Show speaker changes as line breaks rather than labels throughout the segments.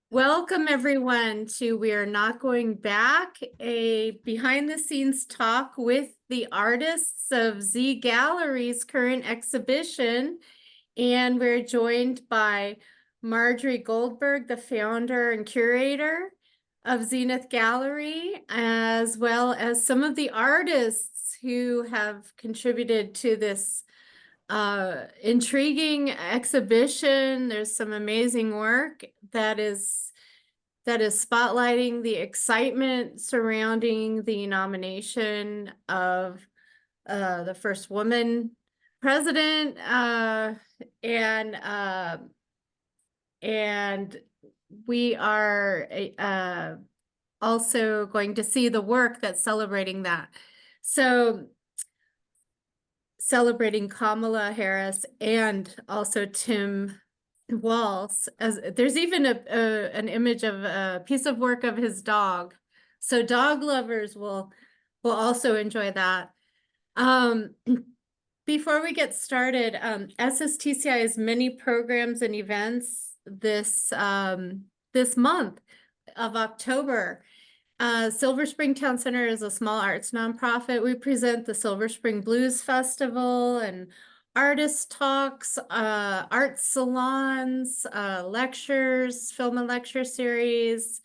Welcome everyone to We Are Not Going Back, a behind the scenes talk with the artists of Z Gallery's current exhibition. And we're joined by Marjorie Goldberg, the founder and curator of Zenith Gallery, as well as some of the artists who have contributed to this intriguing exhibition. There's some amazing work that is spotlighting the excitement surrounding the nomination of the first woman president, and we are also going to see the work that's celebrating that. So celebrating Kamala Harris and also Tim Walz. As there's even an image of a piece of work of his dog, so dog lovers will also enjoy that. Before we get started, SSTCi has many programs and events this month of October. Silver Spring Town Center is a small arts nonprofit. We present the Silver Spring Blues Festival and artist talks, art salons, lectures, film and lecture series.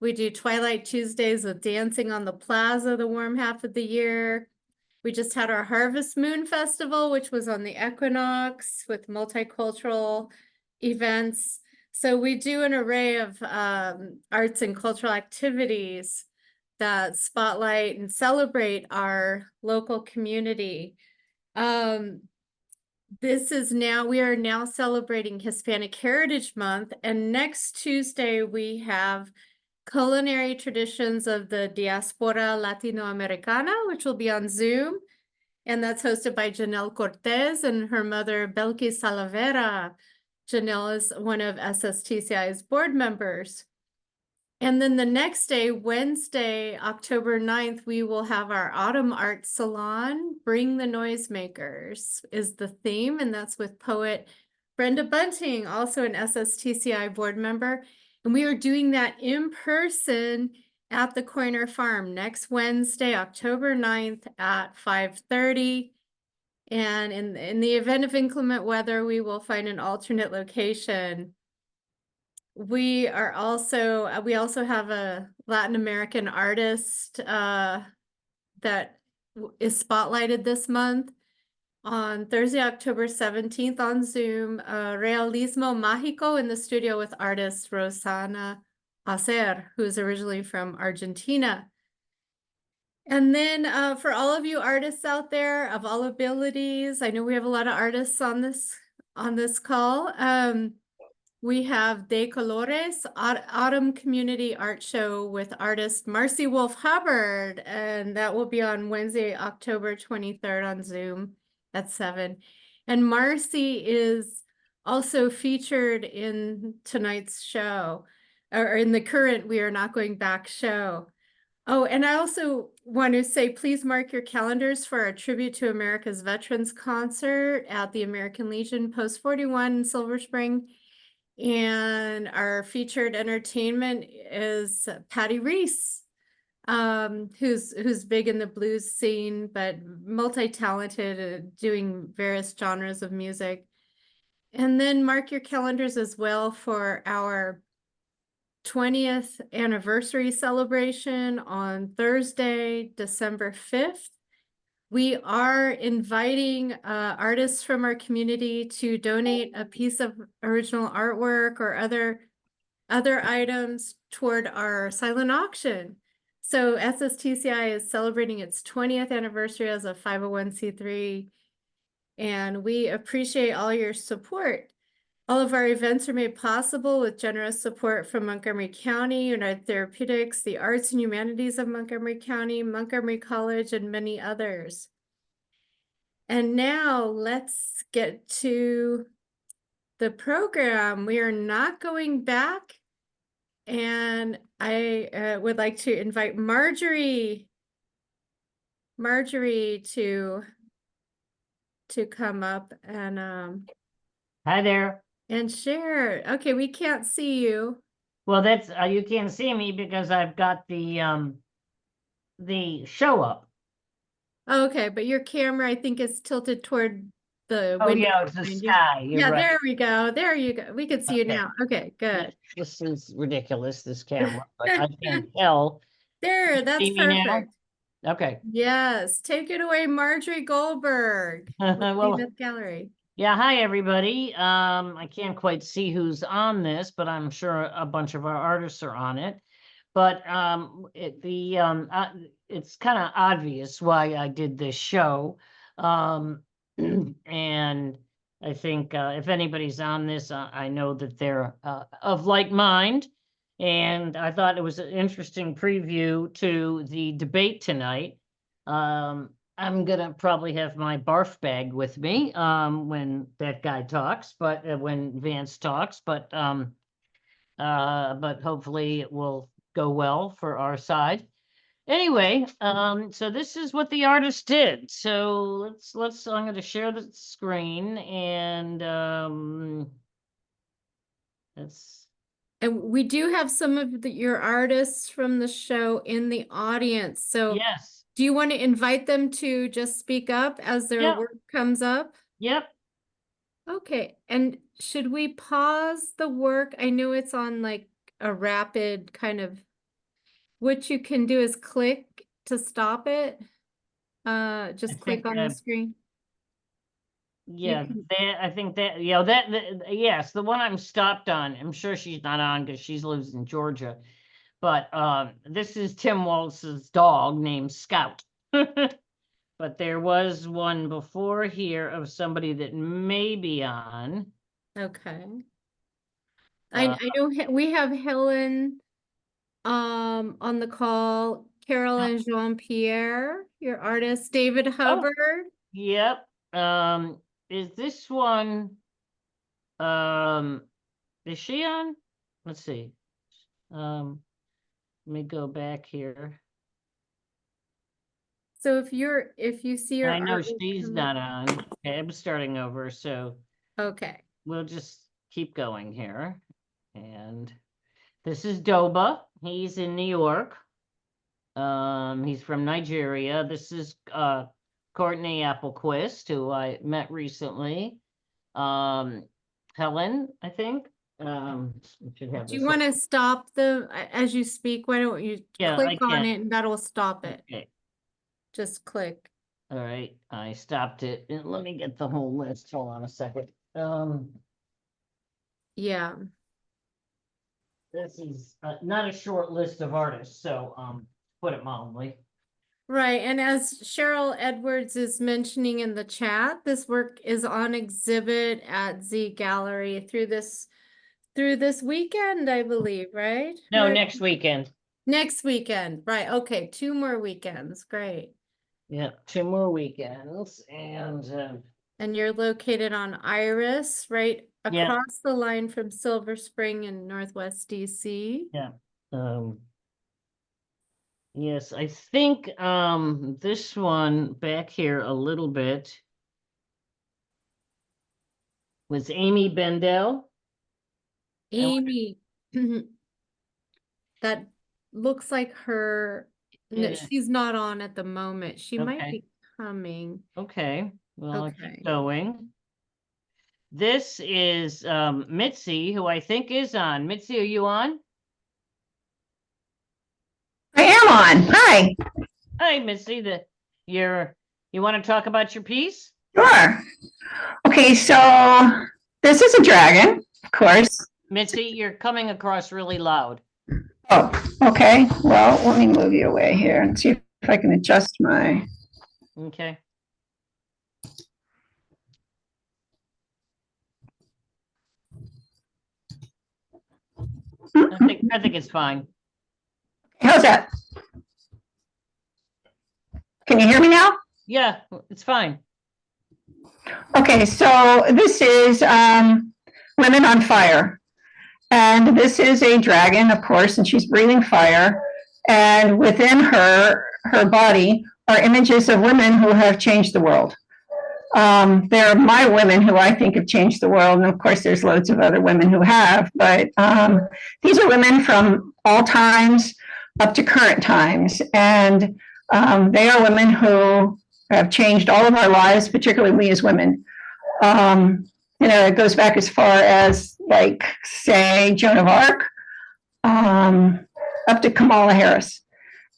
We do Twilight Tuesdays with dancing on the plaza the warm half of the year. We just had our Harvest Moon Festival, which was on the equinox with multicultural events. So we do an array of arts and cultural activities that spotlight and celebrate our local community. We are now celebrating Hispanic Heritage Month, and next Tuesday we have Culinary Traditions of the Diaspora Latinoamericana, which will be on Zoom, and that's hosted by Janelle Cortez and her mother Belkis Salavera. Janelle is one of SSTCi's board members. And then the next day, Wednesday, October 9th, we will have our Autumn Art Salon. Bring the Noisemakers is the theme, and that's with poet Brenda Bunting, also an SSTCi board member. And we are doing that in person at the Corner Farm next Wednesday, October 9th at 5:30. And in the event of inclement weather, we will find an alternate location. We also have a Latin American artist that is spotlighted this month on Thursday, October 17th on Zoom, Realismo Mágico in the studio with artist Rosana Acer, who is originally from Argentina. And then for all of you artists out there of all abilities, I know we have a lot of artists on this call. We have De Colores, Autumn Community Art Show with artist Marcy Wolf-Hubbard, and that will be on Wednesday, October 23rd on Zoom at 7. And Marcy is also featured in tonight's show, or in the current We Are Not Going Back show. Oh, and I also want to say, please mark your calendars for our Tribute to America's Veterans concert at the American Legion Post 41 in Silver Spring. And our featured entertainment is Patty Reese, who's big in the blues scene, but multi-talented, doing various genres of music. And then mark your calendars as well for our 20th anniversary celebration on Thursday, December 5th. We are inviting artists from our community to donate a piece of original artwork or other items toward our silent auction. So SSTCi is celebrating its 20th anniversary as a 501c3, and we appreciate all your support. All of our events are made possible with generous support from Montgomery County, United Therapeutics, the Arts and Humanities of Montgomery County, Montgomery College, and many others. And now let's get to the program. We are not going back. And I would like to invite Marjorie to come up and
Hi there.
And share. Okay, we can't see you.
Well, that's you can't see me because I've got the show up.
Okay, but your camera, I think, is tilted toward the
Oh
window
yeah, it's the
behind you.
sky. You're
Yeah,
right.
there we go. There you go. We can see you
Okay.
now. Okay, good.
This is ridiculous, this camera, but I can't tell.
There, that's
See me now?
perfect.
Okay.
Yes, take it away, Marjorie Goldberg with
Well,
Zenith Gallery.
yeah, hi everybody. I can't quite see who's on this, but I'm sure a bunch of our artists are on it. But it's kind of obvious why I did this show. And I think if anybody's on this, I know that they're of like mind. And I thought it was an interesting preview to the debate tonight. I'm gonna probably have my barf bag with me when that guy talks, but when Vance talks, but hopefully it will go well for our side. Anyway, so this is what the artist did. So I'm gonna share the screen and let's.
And we do have some of your artists from the show in the audience. So
Yes.
do you want to invite them to just speak up as their work comes up?
Yep.
Okay. And should we pause the work? I know it's on like a rapid kind of, what you can do is click to stop it. Just click on the screen.
Yeah, I think that, yes, the one I'm stopped on. I'm sure she's not on because she lives in Georgia. But this is Tim Walz's dog named Scout. But there was one before here of somebody that may be on.
Okay. I know we have Helen on the call, Carol and Jean-Pierre, your artist, David Hubbard.
Yep. Is this one is she on? Let's see. Let me go back here.
So if you see her,
I know she's not on. Okay, I'm starting over, so
okay.
We'll just keep going here. And this is Doba. He's in New York. He's from Nigeria. This is Courtney Applequist, who I met recently. Helen, I think. Do
you want to stop as you speak? Why don't you click on it and that'll stop it.
Okay.
Just click.
All right, I stopped it. Let me get the whole list. Hold on a second.
Yeah.
This is not a short list of artists, so put it mildly.
Right, and as Sheryll Edwards is mentioning in the chat, this work is on exhibit at Z Gallery through this weekend, I believe, right?
No, next weekend.
Next weekend, right? Okay, 2 more weekends. Great.
Yeah, 2 more weekends, and
you're located on Iris, right across the line from Silver Spring in Northwest DC.
Yeah. Yes, I think this one back here a little bit was Amy Bandel.
Amy, that looks like her. No, she's not on at the moment. She might be coming.
Okay, well, I'll keep going. This is Mitzi, who I think is on. Mitzi, are you on?
I am on. Hi.
Hi, Mitzi. You want to talk about your piece?
Sure. Okay, so this is a dragon, of course.
Mitzi, you're coming across really loud.
Oh, okay. Well, let me move you away here and see if I can adjust my.
Okay. I think it's fine.
How's that? Can you hear me now?
Yeah, it's fine.
Okay, so this is Women on Fire. And this is a dragon, of course, and she's breathing fire. And within her body are images of women who have changed the world. They're my women who I think have changed the world. And of course, there's loads of other women who have, but these are women from all times up to current times. And they are women who have changed all of our lives, particularly we as women. It goes back as far as, like, say, Joan of Arc, up to Kamala Harris.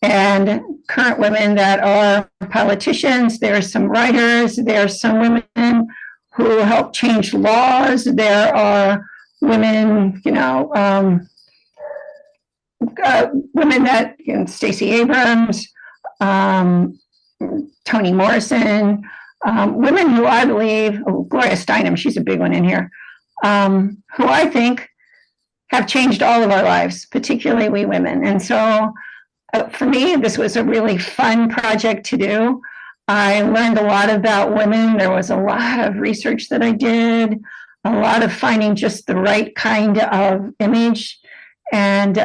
And current women that are politicians, there's some writers, there's some women who help change laws, there are women, women that, Stacey Abrams, Toni Morrison, women who I believe, Gloria Steinem, she's a big one in here, who I think have changed all of our lives, particularly we women. And so for me, this was a really fun project to do. I learned a lot about women. There was a lot of research that I did, a lot of finding just the right kind of image. And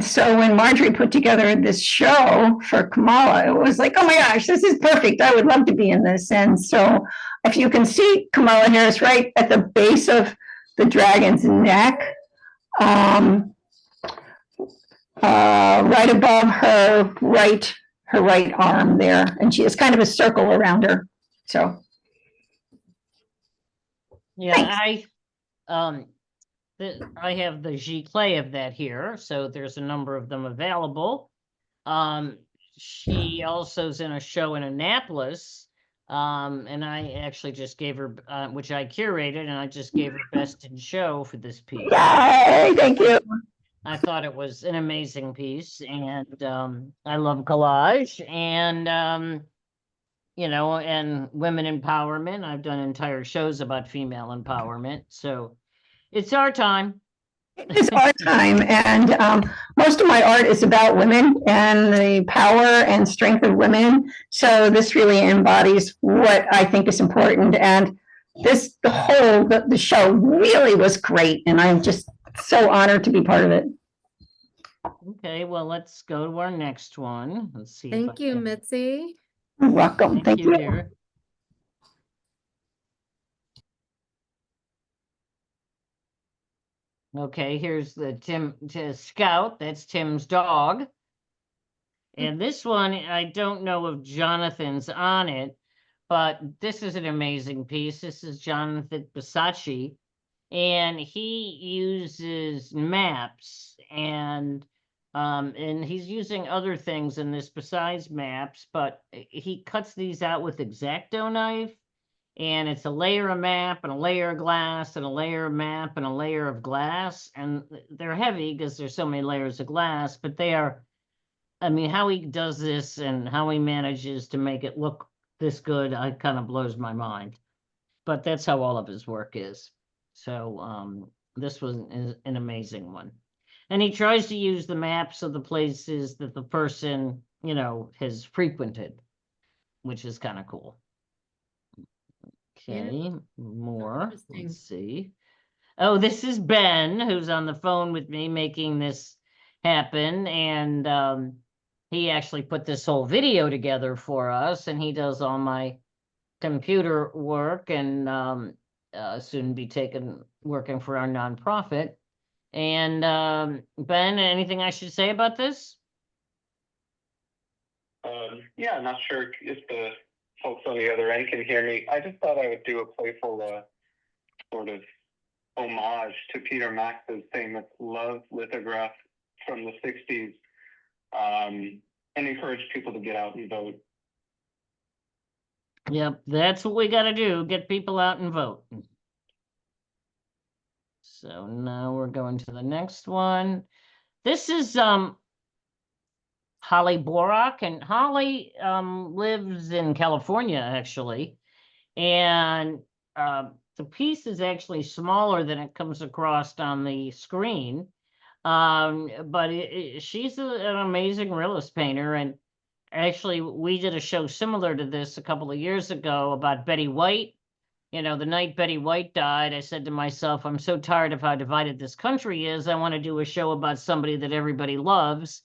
so when Marjorie put together this show for Kamala, it was like, oh my gosh, this is perfect. I would love to be in this. And so if you can see Kamala Harris right at the base of the dragon's neck, right above her right arm there, and she has kind of a circle around her. So
yeah,
thanks.
I have the giclée of that here, so there's a number of them available. She also is in a show in Annapolis, and I actually just gave her, which I curated, and I just gave her Best in Show for this piece.
Yay, thank you.
I thought it was an amazing piece, and I love collage, and and women empowerment. I've done entire shows about female empowerment, so it's our time.
It's our time, and most of my art is about women and the power and strength of women. So this really embodies what I think is important. And the show really was great, and I'm just so honored to be part of it.
Okay, well, let's go to our next one. Let's see.
Thank you, Mitzi.
You're welcome. Thank you.
Dear. Okay, here's the Scout. That's Tim's dog. And this one, I don't know if Joanathan's on it, but this is an amazing piece. This is Joanathan Bessaci, and he uses maps, and he's using other things in this besides maps, but he cuts these out with X-Acto knife. And it's a layer of map and a layer of glass and a layer of map and a layer of glass. And they're heavy because there's so many layers of glass, but they are, I mean, how he does this and how he manages to make it look this good, it kind of blows my mind. But that's how all of his work is. So this was an amazing one. And he tries to use the maps of the places that the person, has frequented, which is kind of cool. Okay, more. Let's see. Oh, this is Ben, who's on the phone with me making this happen. And he actually put this whole video together for us, and he does all my computer work, and soon be working for our nonprofit. And Ben, anything I should say about this?
Yeah, not sure if the folks on the other end can hear me. I just thought I would do a playful sort of homage to Peter Max's famous love lithograph from the 60s, and encourage people to get out and vote.
Yep, that's what we got to do, get people out and vote. So now we're going to the next one. This is Holly Boruck, and Holly lives in California, actually, and the piece is actually smaller than it comes across on the screen, but she's an amazing realist painter, and actually we did a show similar to this a couple of years ago about Betty White. The night Betty White died, I said to myself, I'm so tired of how divided this country is. I want to do a show about somebody that everybody loves.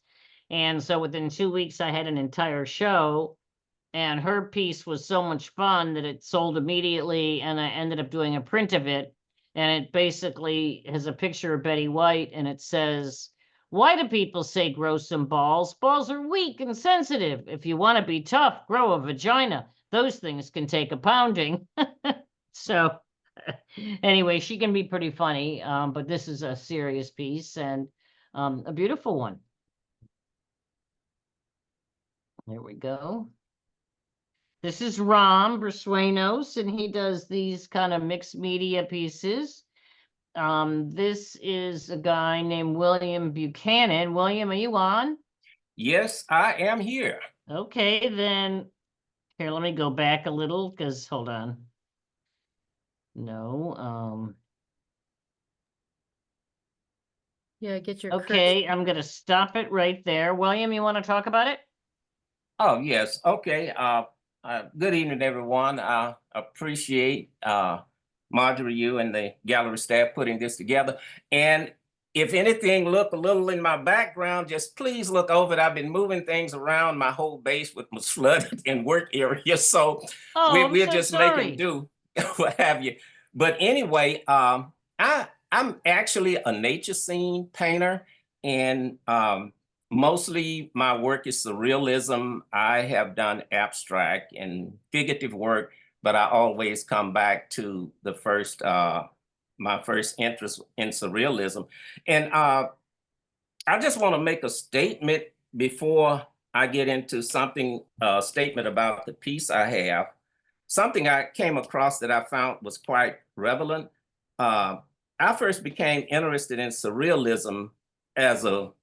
And so within 2 weeks, I had an entire show, and her piece was so much fun that it sold immediately, and I ended up doing a print of it. And it basically has a picture of Betty White, and it says, "Why do people say grow some balls? Balls are weak and sensitive. If you want to be tough, grow a vagina. Those things can take a pounding." So anyway, she can be pretty funny, but this is a serious piece and a beautiful one. There we go. This is Brisueno, and he does these kind of mixed media pieces. This is a guy named William Buchanan. William, are you on?
Yes, I am here.
Okay, then here, let me go back a little because hold on. No,
Yeah, get your
okay, I'm gonna stop it right there. William, you want to talk about it?
Oh, yes. Okay. Good evening, everyone. I appreciate Marjorie, you and the gallery staff putting this together. And if anything look a little in my background, just please look over it. I've been moving things around. My whole base was flooded in work area. So we're
so
just
sorry.
making do, what have you. But anyway, I'm actually a nature scene painter, and mostly my work is surrealism. I have done abstract and figurative work, but I always come back to the first, my first interest in surrealism. And I just want to make a statement before I get into something, a statement about the piece I have. Something I came across that I found was quite relevant. I first became interested in surrealism as a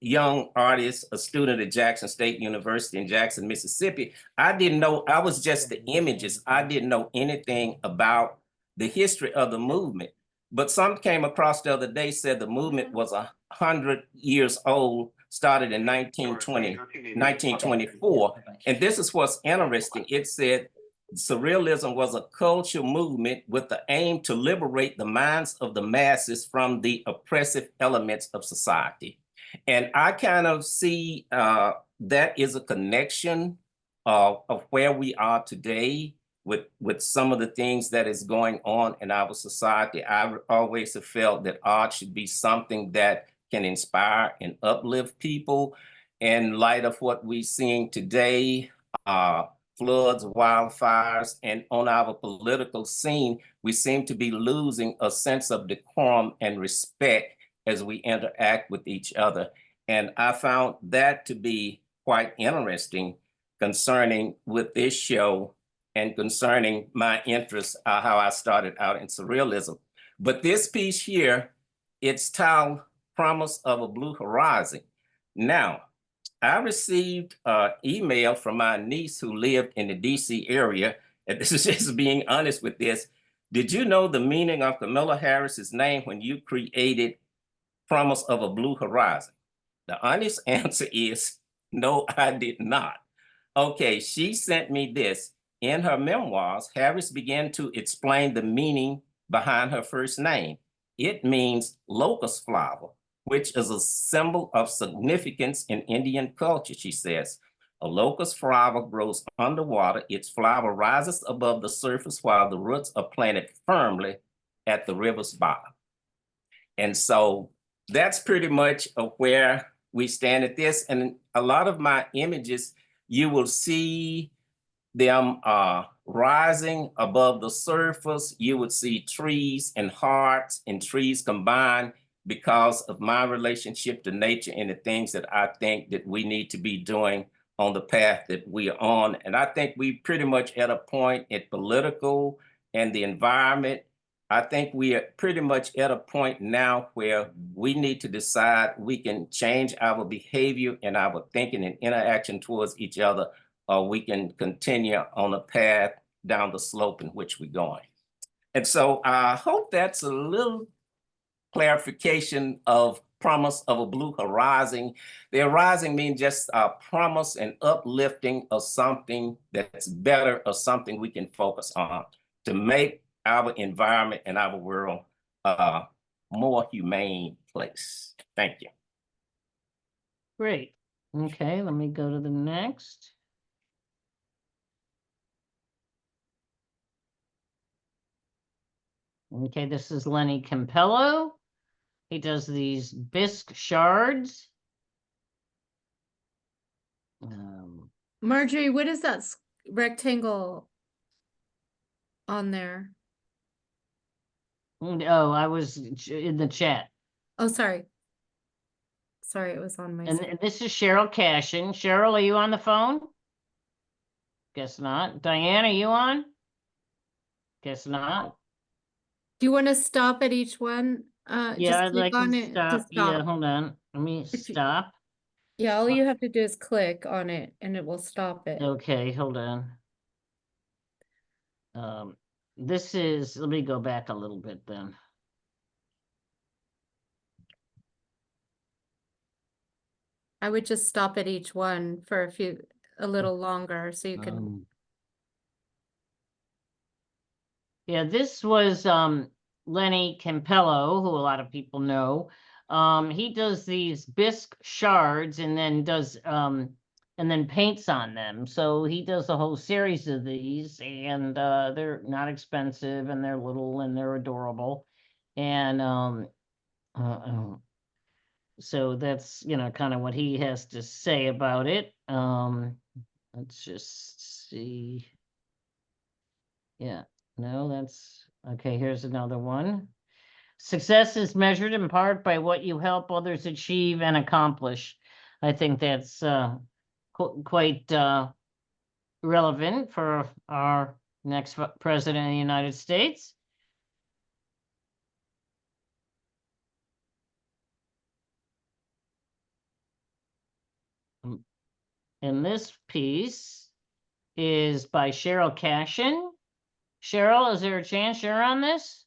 young artist, a student at Jackson State University in Jackson, Mississippi. I didn't know, I was just the images. I didn't know anything about the history of the movement. But some came across the other day, said the movement was 100 years old, started in 1924. And this is what's interesting. It said surrealism was a cultural movement with the aim to liberate the minds of the masses from the oppressive elements of society. And I kind of see that is a connection of where we are today with some of the things that is going on in our society. I always have felt that art should be something that can inspire and uplift people. In light of what we're seeing today, floods, wildfires, and on our political scene, we seem to be losing a sense of decorum and respect as we interact with each other. And I found that to be quite interesting concerning with this show and concerning my interest, how I started out in surrealism. But this piece here, it's titled Promise of a Blue Horizon. Now, I received an email from my niece who lived in the DC area, and this is just being honest with this. Did you know the meaning of Kamala Harris's name when you created Promise of a Blue Horizon? The honest answer is no, I did not. Okay, she sent me this. In her memoirs, Harris began to explain the meaning behind her first name. It means locust flower, which is a symbol of significance in Indian culture, she says. A locust flower grows underwater. Its flower rises above the surface while the roots are planted firmly at the river's bottom. And so that's pretty much where we stand at this. And a lot of my images, you will see them rising above the surface. You would see trees and hearts and trees combined because of my relationship to nature and the things that I think that we need to be doing on the path that we are on. And I think we pretty much at a point at political and the environment, I think we are pretty much at a point now where we need to decide we can change our behavior and our thinking and interaction towards each other, or we can continue on a path down the slope in which we're going. And so I hope that's a little clarification of promise of a blue horizon. The horizon means just a promise and uplifting of something that's better or something we can focus on to make our environment and our world a more humane place. Thank you.
Great. Okay, let me go to the next. Okay, this is Lenny Campello. He does these bisque shards.
Marjorie, what is that rectangle on there?
Oh, I was in the chat.
Oh, sorry. Sorry, it was on my
And
screen.
this is Sheryll Cashin. Sheryll, are you on the phone? Guess not. Diane, are you on? Guess not.
Do you want to stop at each one?
Yeah,
Just
I'd
click
like
on
to
it
stop.
to
Yeah,
stop.
hold on. Let me
If you-
stop.
Yeah, all you have to do is click on it and it will stop it.
Okay, hold on. This is, let me go back a little bit then.
I would just stop at each one for a little longer so you can.
Yeah, this was Lenny Campello, who a lot of people know. He does these bisque shards and then paints on them. So he does a whole series of these, and they're not expensive, and they're little and they're adorable. And so that's, kind of what he has to say about it. Let's just see. Yeah, no, that's okay. Here's another one. Success is measured in part by what you help others achieve and accomplish. I think that's quite relevant for our next president of the United States. And this piece is by Sheryll Cashin. Sheryll, is there a chance you're on this?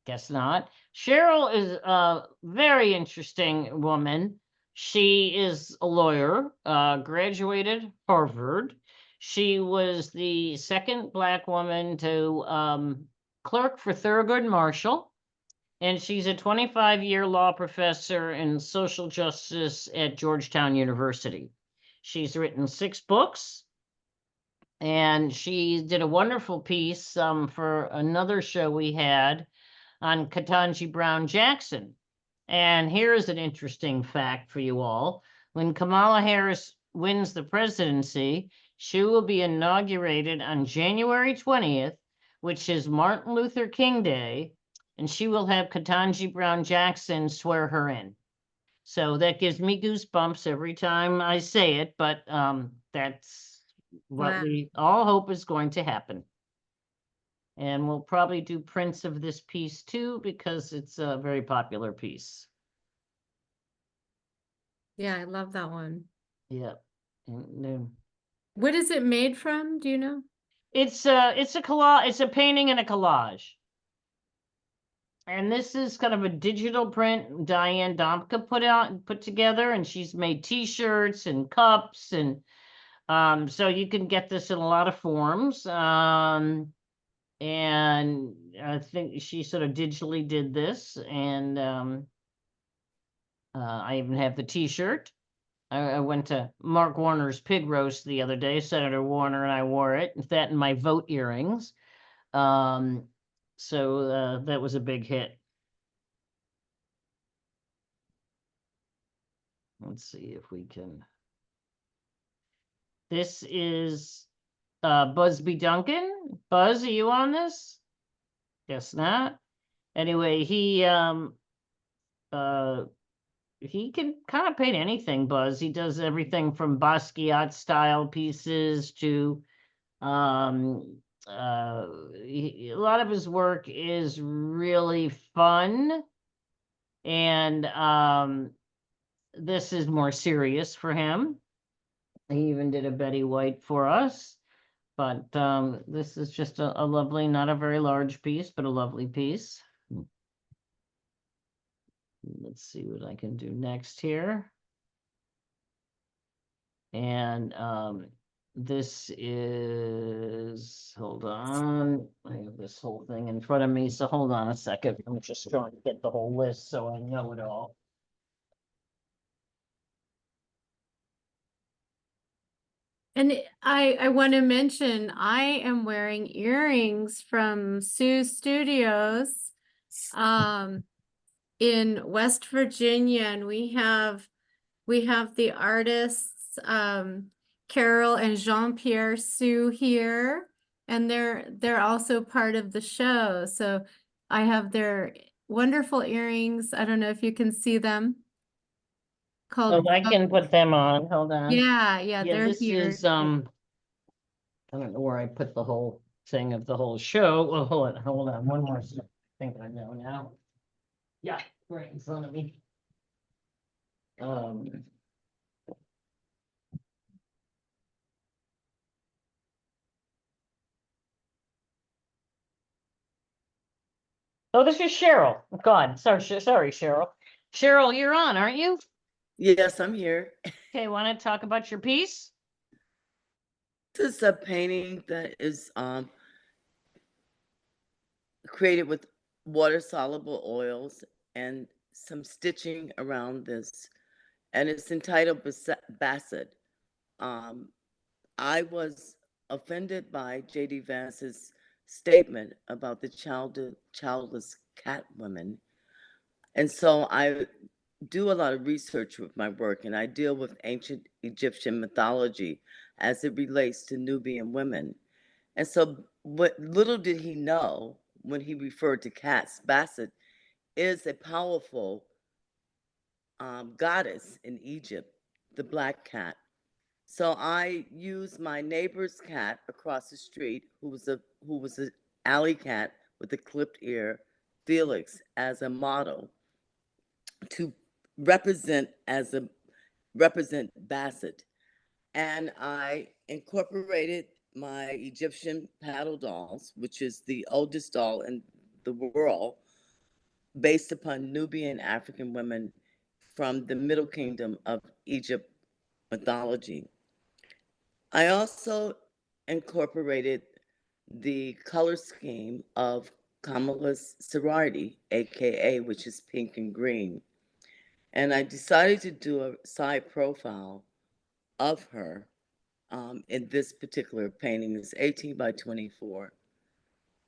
Guess not. Sheryll is a very interesting woman. She is a lawyer, graduated Harvard. She was the second Black woman to clerk for Thurgood Marshall. And she's a 25-year law professor in social justice at Georgetown University. She's written 6 books. And she did a wonderful piece for another show we had on Ketanji Brown Jackson. And here's an interesting fact for you all. When Kamala Harris wins the presidency, she will be inaugurated on January 20th, which is Martin Luther King Day, and she will have Ketanji Brown Jackson swear her in. So that gives me goosebumps every time I say it, but that's what we all hope is going to happen. And we'll probably do prints of this piece too, because it's a very popular piece.
Yeah, I love that one.
Yeah. And,
what is it made from? Do you know?
it's a collage. It's a painting and a collage. And this is kind of a digital print Diane Dompka put together, and she's made T-shirts and cups, and so you can get this in a lot of forms. And I think she sort of digitally did this, and I even have the T-shirt. I went to Mark Warner's pig roast the other day. Senator Warner and I wore it. That and my vote earrings. So that was a big hit. Let's see if we can. This is Busby Duncan. Buzz, are you on this? Guess not. Anyway, he can kind of paint anything, Buzz. He does everything from Basquiat style pieces to a lot of his work is really fun, and this is more serious for him. He even did a Betty White for us, but this is just a lovely, not a very large piece, but a lovely piece. Let's see what I can do next here. And this is, hold on, I have this whole thing in front of me, so hold on a second. I'm just trying to get the whole list so I know it all.
And I want to mention, I am wearing earrings from Sue Studios in West Virginia, and we have the artists Carol and Jean-Pierre Sue here, and they're also part of the show. So I have their wonderful earrings. I don't know if you can see them.
Oh, I can put them on. Hold on.
Yeah,
Yeah,
they're
this
here.
is I don't know where I put the whole thing of the whole show. Well, hold on, one more second. I think I know now. Yeah, right in front of me. Oh, this is Sheryll. God, sorry, Sheryll. Sheryll, you're on, aren't you?
Yes, I'm here.
Okay, want to talk about your piece?
This is a painting that is created with water-soluble oils and some stitching around this, and it's entitled Bassett. I was offended by J.D. Vance's statement about the childless cat women, and so I do a lot of research with my work, and I deal with ancient Egyptian mythology as it relates to Nubian women. And so what little did he know when he referred to cats, Bassett is a powerful goddess in Egypt, the black cat. So I used my neighbor's cat across the street, who was an alley cat with a clipped ear, Felix, as a model to represent Bassett. And I incorporated my Egyptian paddle dolls, which is the oldest doll in the world, based upon Nubian African women from the Middle Kingdom of Egypt mythology. I also incorporated the color scheme of Kamala's sorority, aka, which is pink and green. And I decided to do a side profile of her in this particular painting. It's 18 by 24.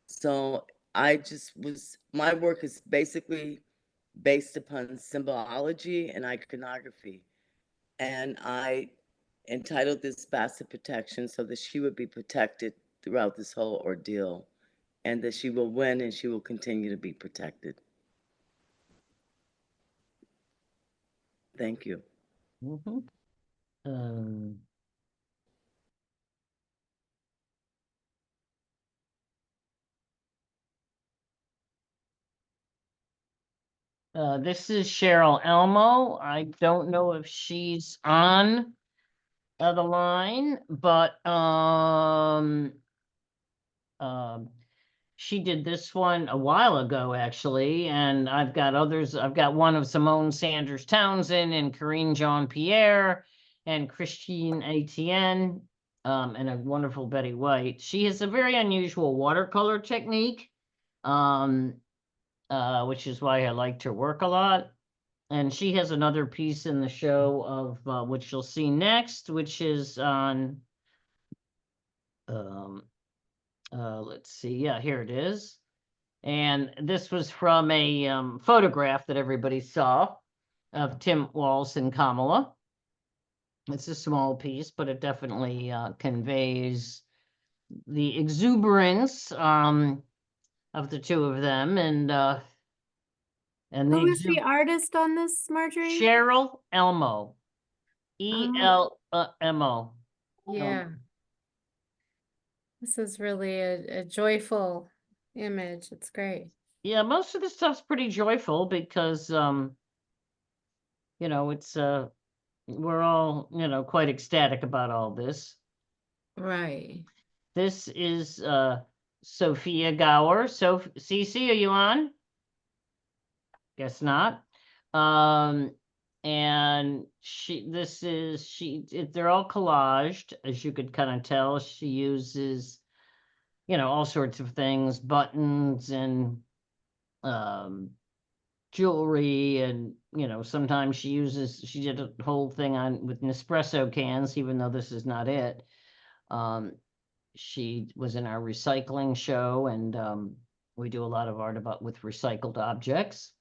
So my work is basically based upon symbology and iconography. And I entitled this Bassett Protection so that she would be protected throughout this whole ordeal, and that she will win and she will continue to be protected. Thank you.
This is Sheryll Elmo. I don't know if she's on the line, but she did this one a while ago, actually, and I've got others. I've got one of Simone Sanders Townsend and Corinne Jean-Pierre and Christine Etienne, and a wonderful Betty White. She has a very unusual watercolor technique, which is why I liked her work a lot. And she has another piece in the show of which you'll see next, which is on, let's see, yeah, here it is. And this was from a photograph that everybody saw of Tim Walz and Kamala. It's a small piece, but it definitely conveys the exuberance of the two of them, and
Who is the artist on this, Marjorie?
Sheryll Elmo, ELMO.
Yeah. This is really a joyful image. It's great.
Yeah, most of the stuff's pretty joyful because you know, it's we're all, you know, quite ecstatic about all this.
Right.
This is Sophia Gower. So Cece, are you on? Guess not. And they're all collaged, as you could kind of tell. She uses, you know, all sorts of things, buttons and jewelry, and sometimes she did a whole thing on with Nespresso cans, even though this is not it. She was in our recycling show, and we do a lot of art with recycled objects.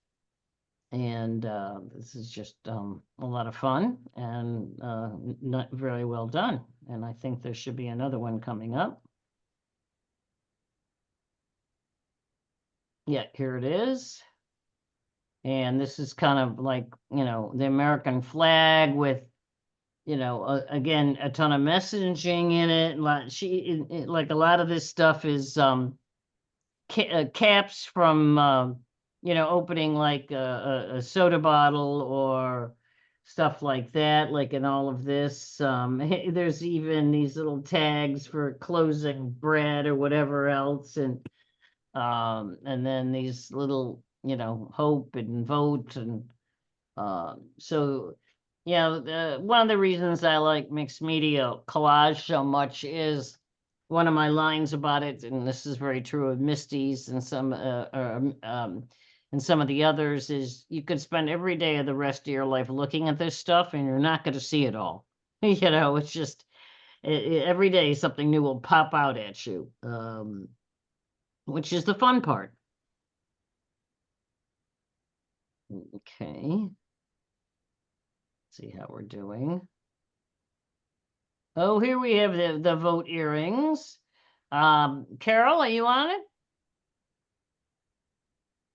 And this is just a lot of fun, and not very well done. And I think there should be another one coming up. Yeah, here it is. And this is kind of like, the American flag with, again, a ton of messaging in it. Like a lot of this stuff is caps from, opening like a soda bottle or stuff like that, like in all of this. There's even these little tags for closing bread or whatever else. And then these little, hope and vote. And so, one of the reasons I like mixed media collage so much is one of my lines about it, and this is very true of Misty's and some of the others, is you could spend every day of the rest of your life looking at this stuff and you're not going to see it all. It's just every day something new will pop out at you, which is the fun part. Okay. Let's see how we're doing. Oh, here we have the vote earrings. Carol, are you on it?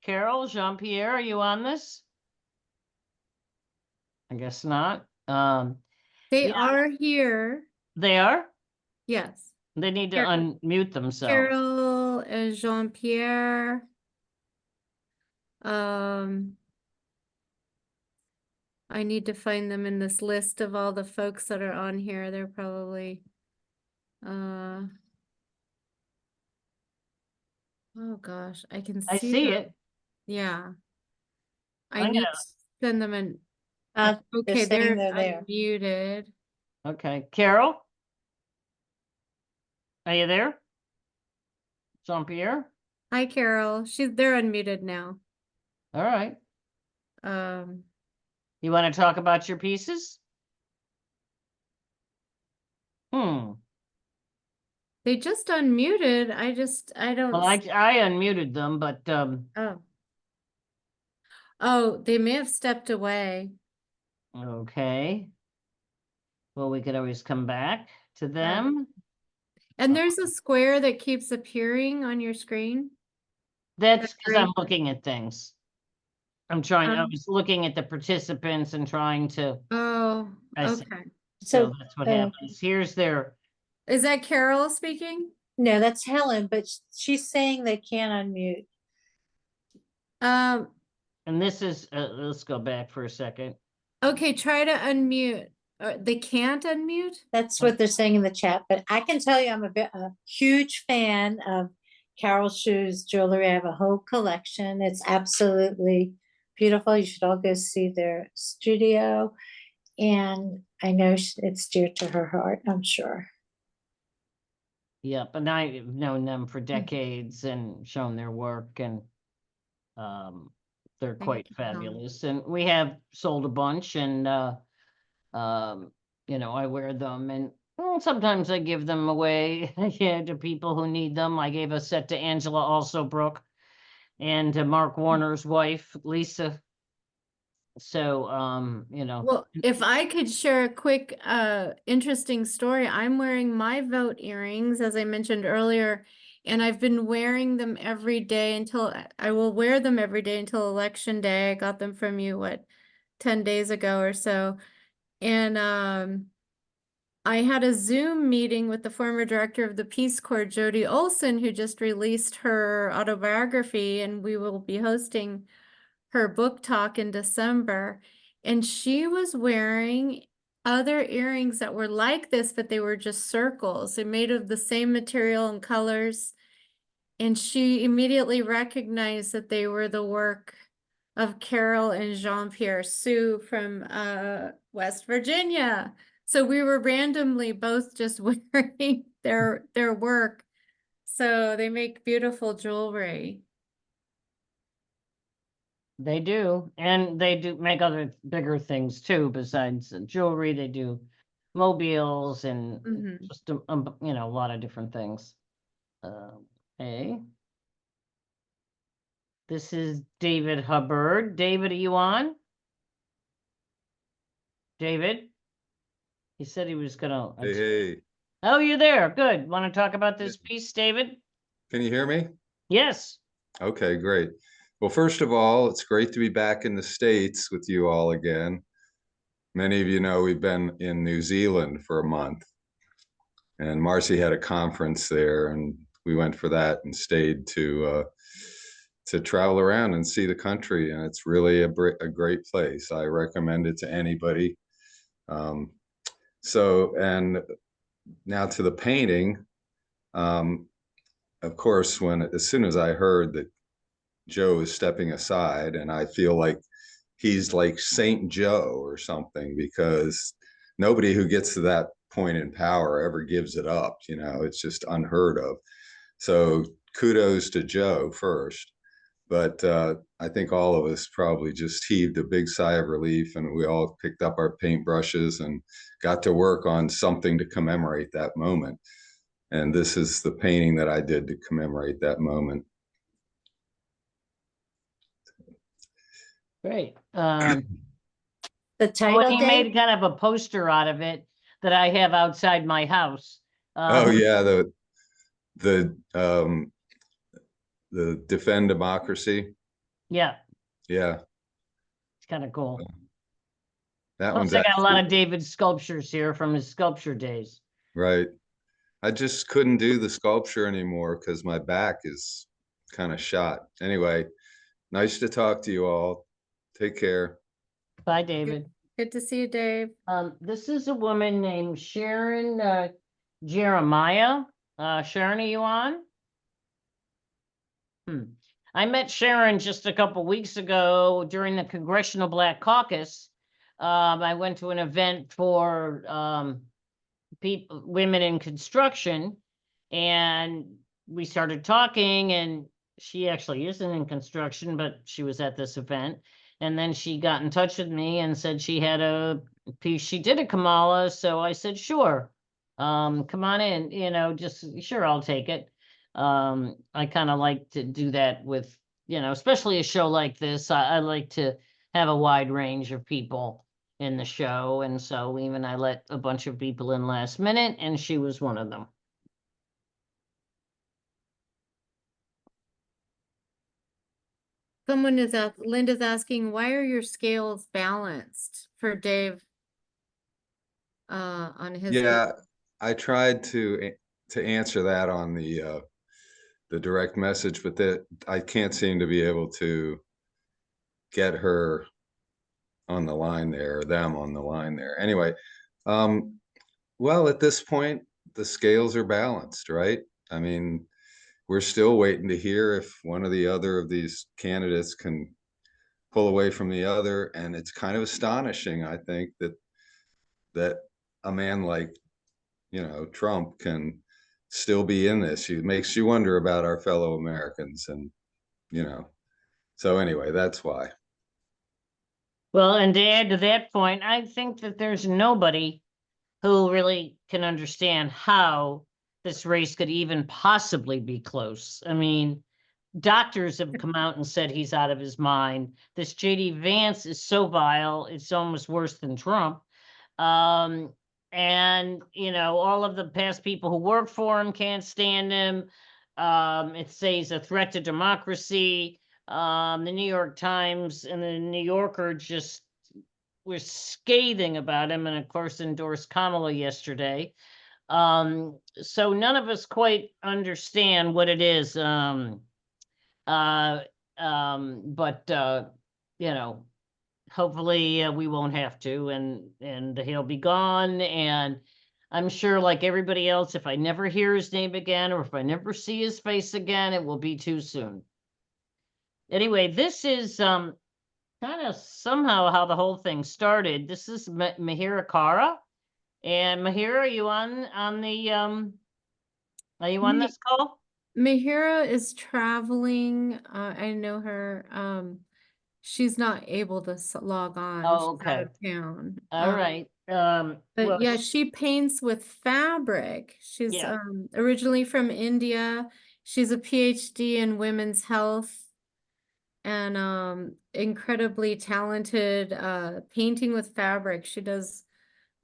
Carol, Jean-Pierre, are you on this? I guess not.
They are here.
They are?
Yes.
They need to unmute themselves.
Sheryll and Jean-Pierre. I need to find them in this list of all the folks that are on here. They're probably oh gosh, I can
I
see
see
them.
it.
Yeah. I
I'm
need
gonna-
to send them in.
They're
Okay,
saying
they're
they're there.
unmuted.
Okay, Carol? Are you there? Jean-Pierre?
Hi, Carol. They're unmuted now.
All right. You want to talk about your pieces?
They just unmuted. I don't.
Well, I unmuted them, but
Oh, they may have stepped away.
okay. Well, we could always come back to them.
And there's a square that keeps appearing on your screen.
That's because I'm
great.
looking at things. I was looking at the participants and trying to,
Oh,
I see.
okay.
So that's what happens. Here's their,
Is that Carol speaking?
No, that's Helen, but she's saying they can't unmute.
and this is, let's go back for a second.
Okay, try to unmute. They can't unmute?
That's what they're saying in the chat, but I can tell you I'm a huge fan of Carol Shu's jewelry. I have a whole collection. It's absolutely beautiful. You should all go see their studio. And I know it's dear to her heart, I'm sure.
Yep, and I've known them for decades and shown their work, and they're quite fabulous. And we have sold a bunch, and I wear them, and sometimes I give them away to people who need them. I gave a set to Angela Alsobrook and to Mark Warner's wife, Lisa. So,
Well, if I could share a quick, interesting story, I'm wearing my vote earrings, as I mentioned earlier, and I've been wearing them every day I will wear them every day until Election Day. I got them from you, 10 days ago or so. And, I had a Zoom meeting with the former director of the Peace Corps, Jody Olson, who just released her autobiography, and we will be hosting her book talk in December. And she was wearing other earrings that were like this, but they were just circles. They're made of the same material and colors. And she immediately recognized that they were the work of Carol and Jean-Pierre Sue from West Virginia. So we were randomly both just wearing their work. So they make beautiful jewelry.
They do, and they do make other bigger things too, besides jewelry. They do mobiles and
Mhm.
just, you know, a lot of different things. Okay. This is David Hubbard. David, are you on? David? He said he was gonna.
Hey, hey,
Oh, you're there. Good. Want to talk about this
Yeah.
piece, David?
can you hear me?
Yes.
Okay, great. Well, first of all, it's great to be back in the States with you all again. Many of you know we've been in New Zealand for a month, and Marcy had a conference there, and we went for that and stayed to travel around and see the country, and it's really a great place. I recommend it to anybody. And now to the painting. Of course, as soon as I heard that Joe is stepping aside, and I feel like he's like Saint Joe or something, because nobody who gets to that point in power ever gives it up. You know, it's just unheard of. So kudos to Joe first. But I think all of us probably just heaved a big sigh of relief, and we all picked up our paintbrushes and got to work on something to commemorate that moment. And this is the painting that I did to commemorate that moment.
Great.
The
Well,
title,
he
Dave?
made kind of a poster out of it that I have outside my house.
Oh yeah, the Defend Democracy.
Yeah,
Yeah,
it's kind of cool.
that
Plus,
one's
I got a lot
actually
of David's sculptures here from his sculpture days.
right. I just couldn't do the sculpture anymore because my back is kind of shot. Anyway, nice to talk to you all. Take care.
Bye, David.
Good to see you, Dave.
This is a woman named Sharon Jeremiah. Sharon, are you on? I met Sharon just a couple weeks ago during the Congressional Black Caucus. I went to an event for women in construction, and we started talking, and she actually isn't in construction, but she was at this event. And then she got in touch with me and said she had a piece she did at Kamala. So I said, sure, come on in, you know, just sure, I'll take it. I kind of like to do that with, you know, especially a show like this. I like to have a wide range of people in the show. And so even I let a bunch of people in last minute, and she was one of them.
Linda's asking, why are your scales balanced for Dave? On his.
Yeah, I tried to answer that on the direct message, but that I can't seem to be able to get her on the line there, or them on the line there. Anyway, well, at this point, the scales are balanced, right? I mean, we're still waiting to hear if one or the other of these candidates can pull away from the other. And it's kind of astonishing, I think, that a man like, you know, Trump can still be in this. It makes you wonder about our fellow Americans. And, you know, so anyway, that's why.
Well, and to add to that point, I think that there's nobody who really can understand how this race could even possibly be close. I mean, doctors have come out and said he's out of his mind. This JD Vance is so vile, it's almost worse than Trump. And, you know, all of the past people who work for him can't stand him. It says a threat to democracy. The New York Times and the New Yorker just were scathing about him, and of course endorsed Kamala yesterday. So none of us quite understand what it is. But you know, hopefully we won't have to, and he'll be gone. And I'm sure, like everybody else, if I never hear his name again, or if I never see his face again, it will be too soon. Anyway, this is kind of somehow how the whole thing started. This is Mahira Kara. And Mahira, are you on the are you on this call?
Mahira is traveling. I know her. she's not able to log on.
Oh,
She's out
okay.
of town.
All right.
But
Well,
yeah, she paints with fabric. She's
Yeah.
Originally from India. She's a PhD in women's health and incredibly talented painting with fabric. She does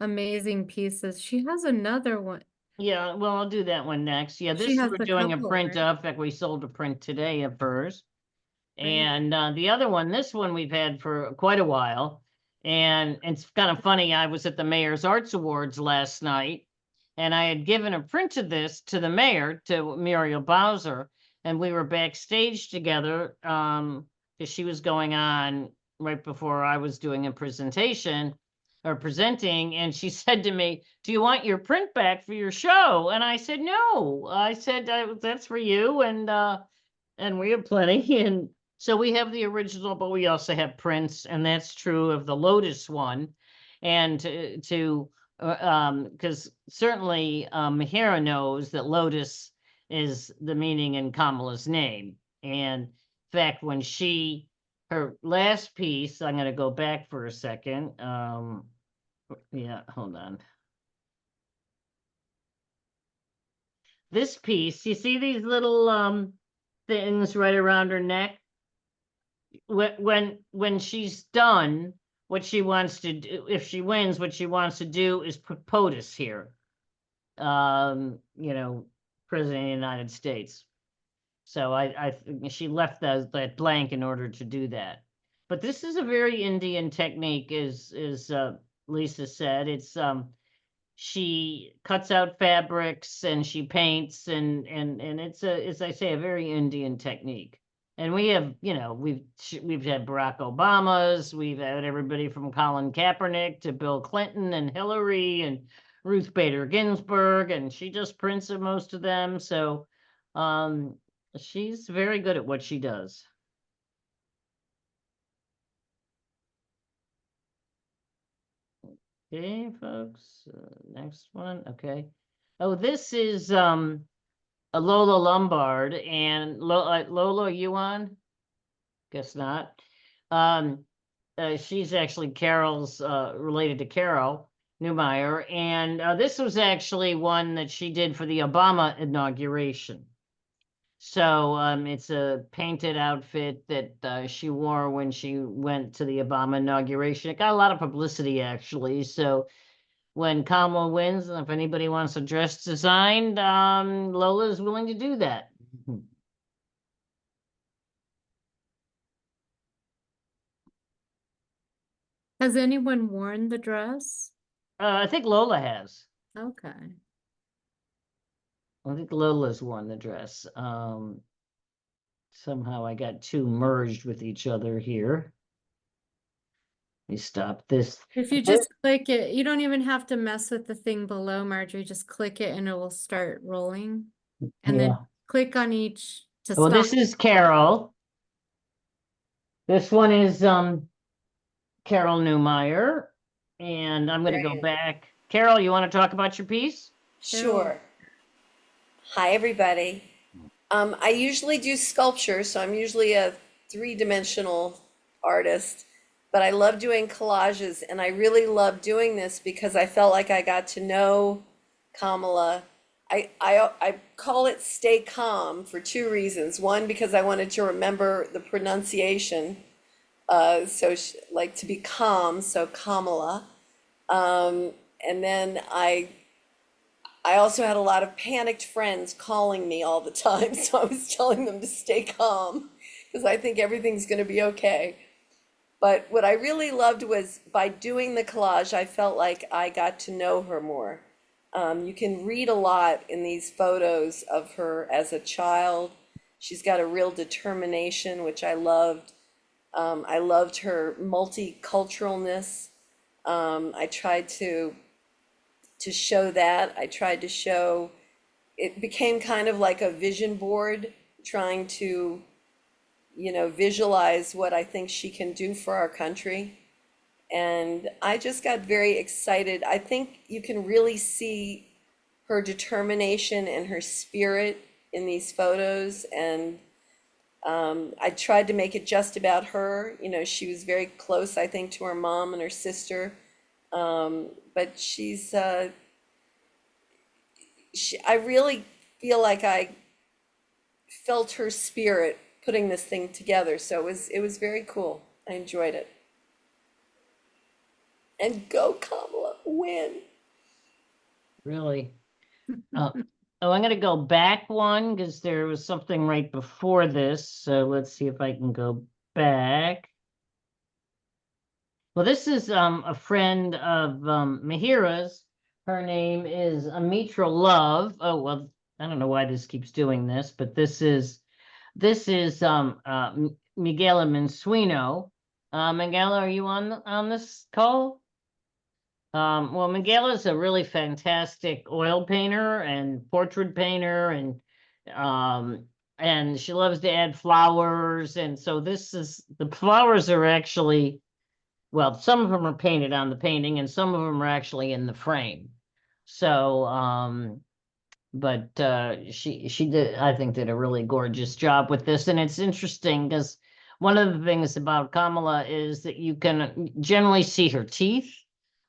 amazing pieces. She has another one.
yeah, well, I'll do that one next. Yeah,
She
this
has
we're
a
doing a
couple,
print
right?
of. In fact, we sold a print today of hers.
Right.
And the other one, this one we've had for quite a while. And it's kind of funny. I was at the Mayor's Arts Awards last night, and I had given a print of this to the mayor, to Muriel Bowser, and we were backstage together because she was going on right before I was doing a presentation or presenting, and she said to me, "Do you want your print back for your show?" And I said, "No." I said, "That's for you," and we have plenty. And so we have the original, but we also have prints, and that's true of the Lotus one. And because certainly Mahira knows that Lotus is the meaning in Kamala's name. And in fact, when her last piece, I'm going to go back for a second. Yeah, hold on. This piece, you see these little things right around her neck? When she's done, what she wants to do, if she wins, what she wants to do is put POTUS here. You know, President of the United States. So I think she left that blank in order to do that. But this is a very Indian technique, as Lisa said. It's she cuts out fabrics and she paints and it's as I say, a very Indian technique. And we have, you know, we've had Barack Obamas, we've had everybody from Colin Kaepernick to Bill Clinton and Hillary and Ruth Bader Ginsburg, and she just prints of most of them. So she's very good at what she does. Okay, folks, next one. Okay. Oh, this is a Lola Lombard, and Lola, are you on? Guess not. She's actually Carol's related to Carol Newmeyer, and this was actually one that she did for the Obama inauguration. So it's a painted outfit that she wore when she went to the Obama inauguration. It got a lot of publicity, actually. So when Kamala wins, and if anybody wants a dress designed, Lola is willing to do that.
Has anyone worn the dress?
I think Lola has.
Okay.
I think Lola's worn the dress. Somehow I got two merged with each other here. Let me stop this.
If you just click it, you don't even have to mess with the thing below, Marjorie. Just click it and it will start rolling. And then click on each to
Well,
stop.
this is Carol. This one is Carol Newmeyer. And I'm going to go back. Carol, you want to talk about your piece?
Sure. Hi, everybody. I usually do sculpture, so I'm usually a three-dimensional artist, but I love doing collages, and I really love doing this because I felt like I got to know Kamala. I call it Stay Calm for two reasons. One, because I wanted to remember the pronunciation, like to be calm, so Kamala. And then I also had a lot of panicked friends calling me all the time, so I was telling them to stay calm because I think everything's going to be okay. But what I really loved was by doing the collage, I felt like I got to know her more. You can read a lot in these photos of her as a child. She's got a real determination, which I loved. I loved her multiculturalness. I tried to show that. I tried to show, it became kind of like a vision board, trying to, you know, visualize what I think she can do for our country. And I just got very excited. I think you can really see her determination and her spirit in these photos. And I tried to make it just about her. You know, she was very close, I think, to her mom and her sister. But I really feel like I felt her spirit putting this thing together. So it was very cool. I enjoyed it. And go Kamala, win.
Really? Oh, I'm going to go back one because there was something right before this. So let's see if I can go back. Well, this is a friend of Mahira's. Her name is Amitra Love. Oh, well, I don't know why this keeps doing this, but this is Miguel Mansuino. Miguel, are you on this call? Well, Miguel is a really fantastic oil painter and portrait painter, and she loves to add flowers. And so the flowers are actually, well, some of them are painted on the painting and some of them are actually in the frame. So, but she did, I think, did a really gorgeous job with this. And it's interesting because one of the things about Kamala is that you can generally see her teeth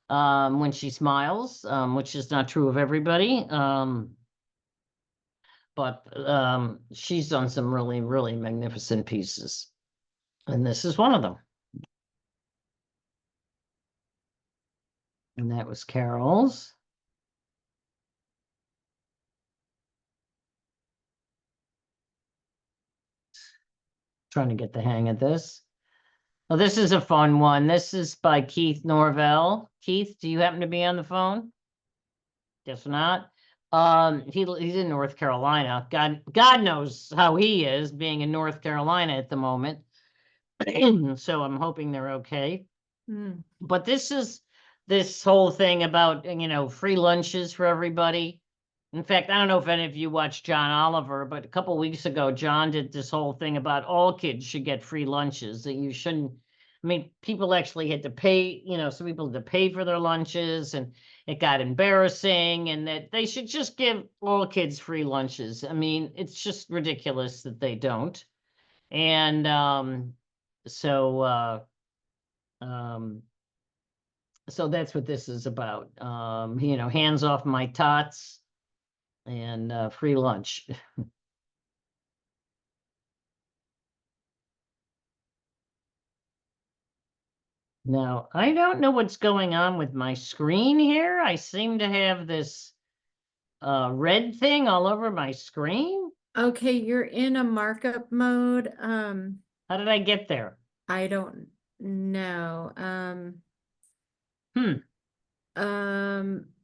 when she smiles, which is not true of everybody. But she's done some really, really magnificent pieces. And this is one of them. And that was Carol's. Trying to get the hang of this. Oh, this is a fun one. This is by Keith Norvell. Keith, do you happen to be on the phone? Guess not. He's in North Carolina. God knows how he is being in North Carolina at the moment. So I'm hoping they're okay.
Mm.
But this is this whole thing about, free lunches for everybody. In fact, I don't know if any of you watched John Oliver, but a couple of weeks ago, John did this whole thing about all kids should get free lunches, that you shouldn't. I mean, people actually had to pay, some people had to pay for their lunches, and it got embarrassing, and that they should just give all kids free lunches. I mean, it's just ridiculous that they don't. And so that's what this is about. Hands off my tots. And free lunch. Now, I don't know what's going on with my screen here. I seem to have this red thing all over my screen.
Okay, you're in a markup mode.
How did I get there?
I don't know.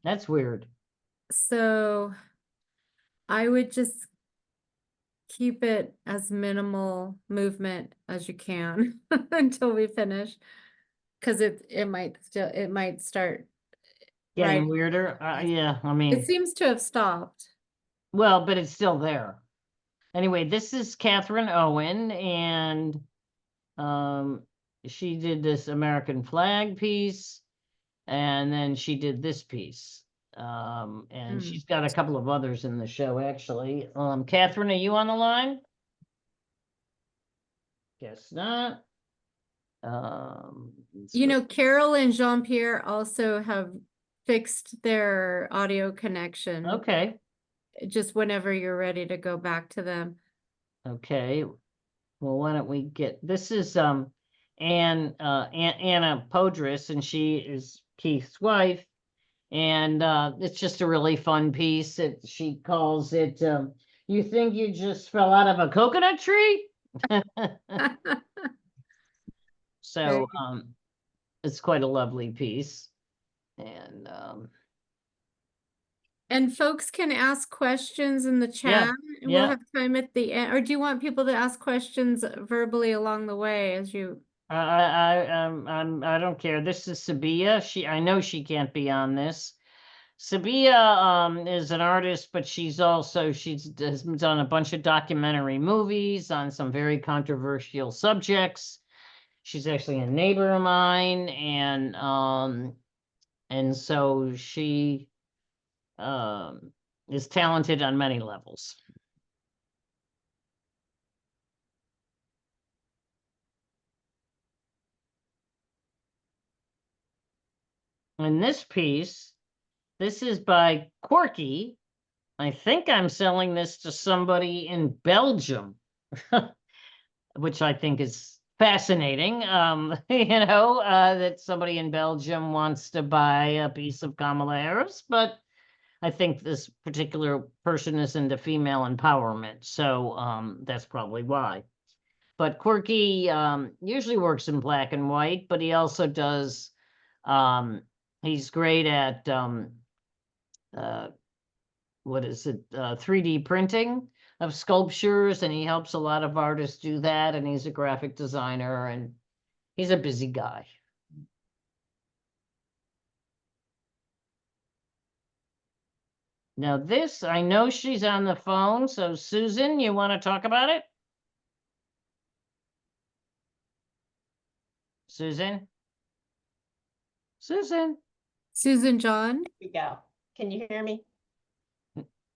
That's weird.
So I would just keep it as minimal movement as you can until we finish, because it might start
Getting
right.
weirder. Yeah, I mean,
It seems to have stopped.
well, but it's still there. Anyway, this is Catherine Owen, and she did this American flag piece, and then she did this piece. And she's got a couple of others in the show, actually. Catherine, are you on the line? Guess not.
Carol and Jean-Pierre also have fixed their audio connection.
Okay.
Just whenever you're ready to go back to them.
Okay. Well, why don't we get, this is Anna Podris, and she is Keith's wife. And it's just a really fun piece. She calls it, you think you just fell out of a coconut tree? So it's quite a lovely piece.
And folks can ask questions in the chat. And we'll have time at the end. Or do you want people to ask questions verbally along the way as you?
I don't care. This is Sabia. I know she can't be on this. Sabia is an artist, but she's has done a bunch of documentary movies on some very controversial subjects. She's actually a neighbor of mine, and so she is talented on many levels. And this piece, this is by Corky. I think I'm selling this to somebody in Belgium, which I think is fascinating. That somebody in Belgium wants to buy a piece of Kamala Harris, but I think this particular person is into female empowerment, so that's probably why. But Quirky usually works in black and white, but he also does, he's great at, what is it, 3D printing of sculptures, and he helps a lot of artists do that, and he's a graphic designer, and he's a busy guy. Now this, I know she's on the phone, so Susan, you want to talk about it? Susan? Susan?
Susan John?
We go. Can you hear me?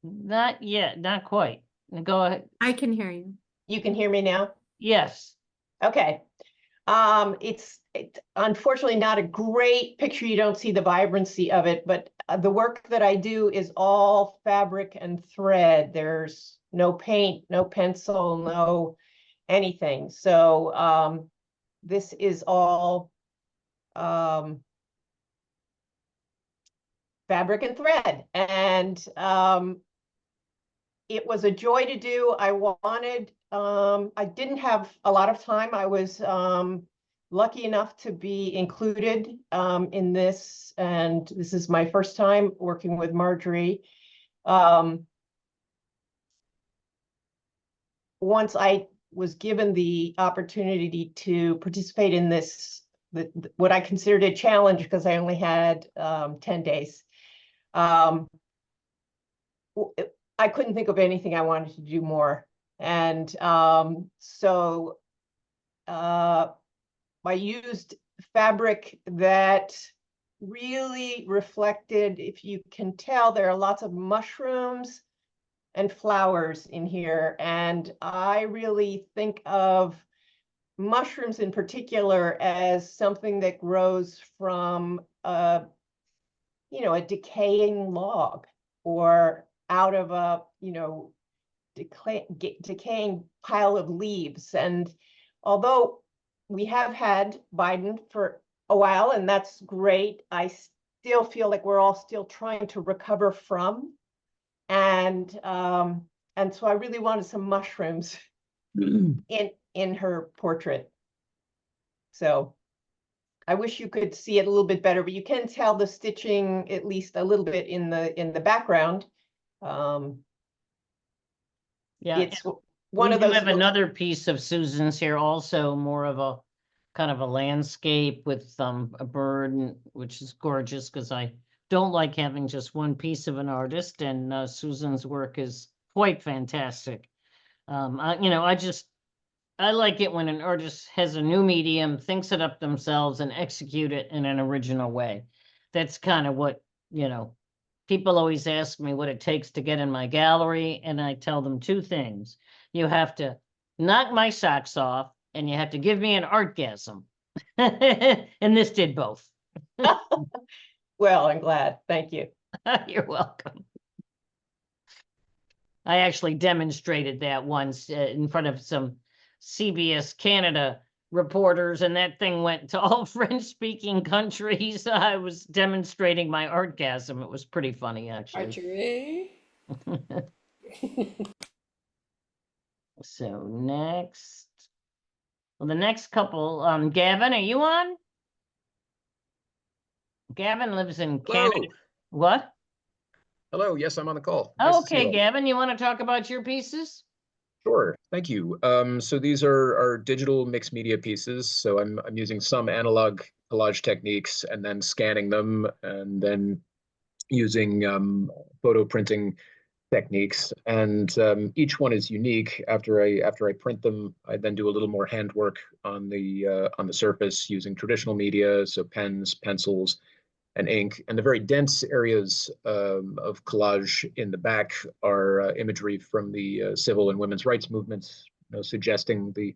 Not yet, not quite. Go ahead.
I can hear you.
You can hear me now?
Yes.
Okay. It's unfortunately not a great picture. You don't see the vibrancy of it, but the work that I do is all fabric and thread. There's no paint, no pencil, no anything. So this is all fabric and thread. And it was a joy to do. I wanted, I didn't have a lot of time. I was lucky enough to be included in this, and this is my first time working with Marjorie. Once I was given the opportunity to participate in this, what I considered a challenge, because I only had 10 days. I couldn't think of anything I wanted to do more. And so I used fabric that really reflected, if you can tell, there are lots of mushrooms and flowers in here. And I really think of mushrooms in particular as something that grows from a decaying log, or out of a, decaying pile of leaves. And although we have had Biden for a while, and that's great, I still feel like we're all still trying to recover from. And so I really wanted some mushrooms in her portrait. So I wish you could see it a little bit better, but you can tell the stitching at least a little bit in the background.
Yeah,
it's one of
we
those.
have another piece of Susan's here, also more of a kind of a landscape with a bird, which is gorgeous, because I don't like having just one piece of an artist, and Susan's work is quite fantastic. I like it when an artist has a new medium, thinks it up themselves, and execute it in an original way. That's kind of what, people always ask me what it takes to get in my gallery, and I tell them two things. You have to knock my socks off, and you have to give me an artgasm. And this did both.
Well, I'm glad. Thank you.
You're welcome. I actually demonstrated that once in front of some CBS Canada reporters, and that thing went to all French-speaking countries. I was demonstrating my artgasm. It was pretty funny, actually. So next, well, the next couple, Gavin, are you on? Gavin lives in Canada.
Hello.
What?
Hello, yes, I'm on the call.
Oh,
Nice to see you
okay,
all.
Gavin, you want to talk about your pieces?
Sure, thank you. So these are digital mixed media pieces. So I'm using some analog collage techniques and then scanning them, and then using photo printing techniques. And each one is unique. After I print them, I then do a little more handwork on the surface using traditional media, so pens, pencils, and ink. And the very dense areas of collage in the back are imagery from the civil and women's rights movements, suggesting the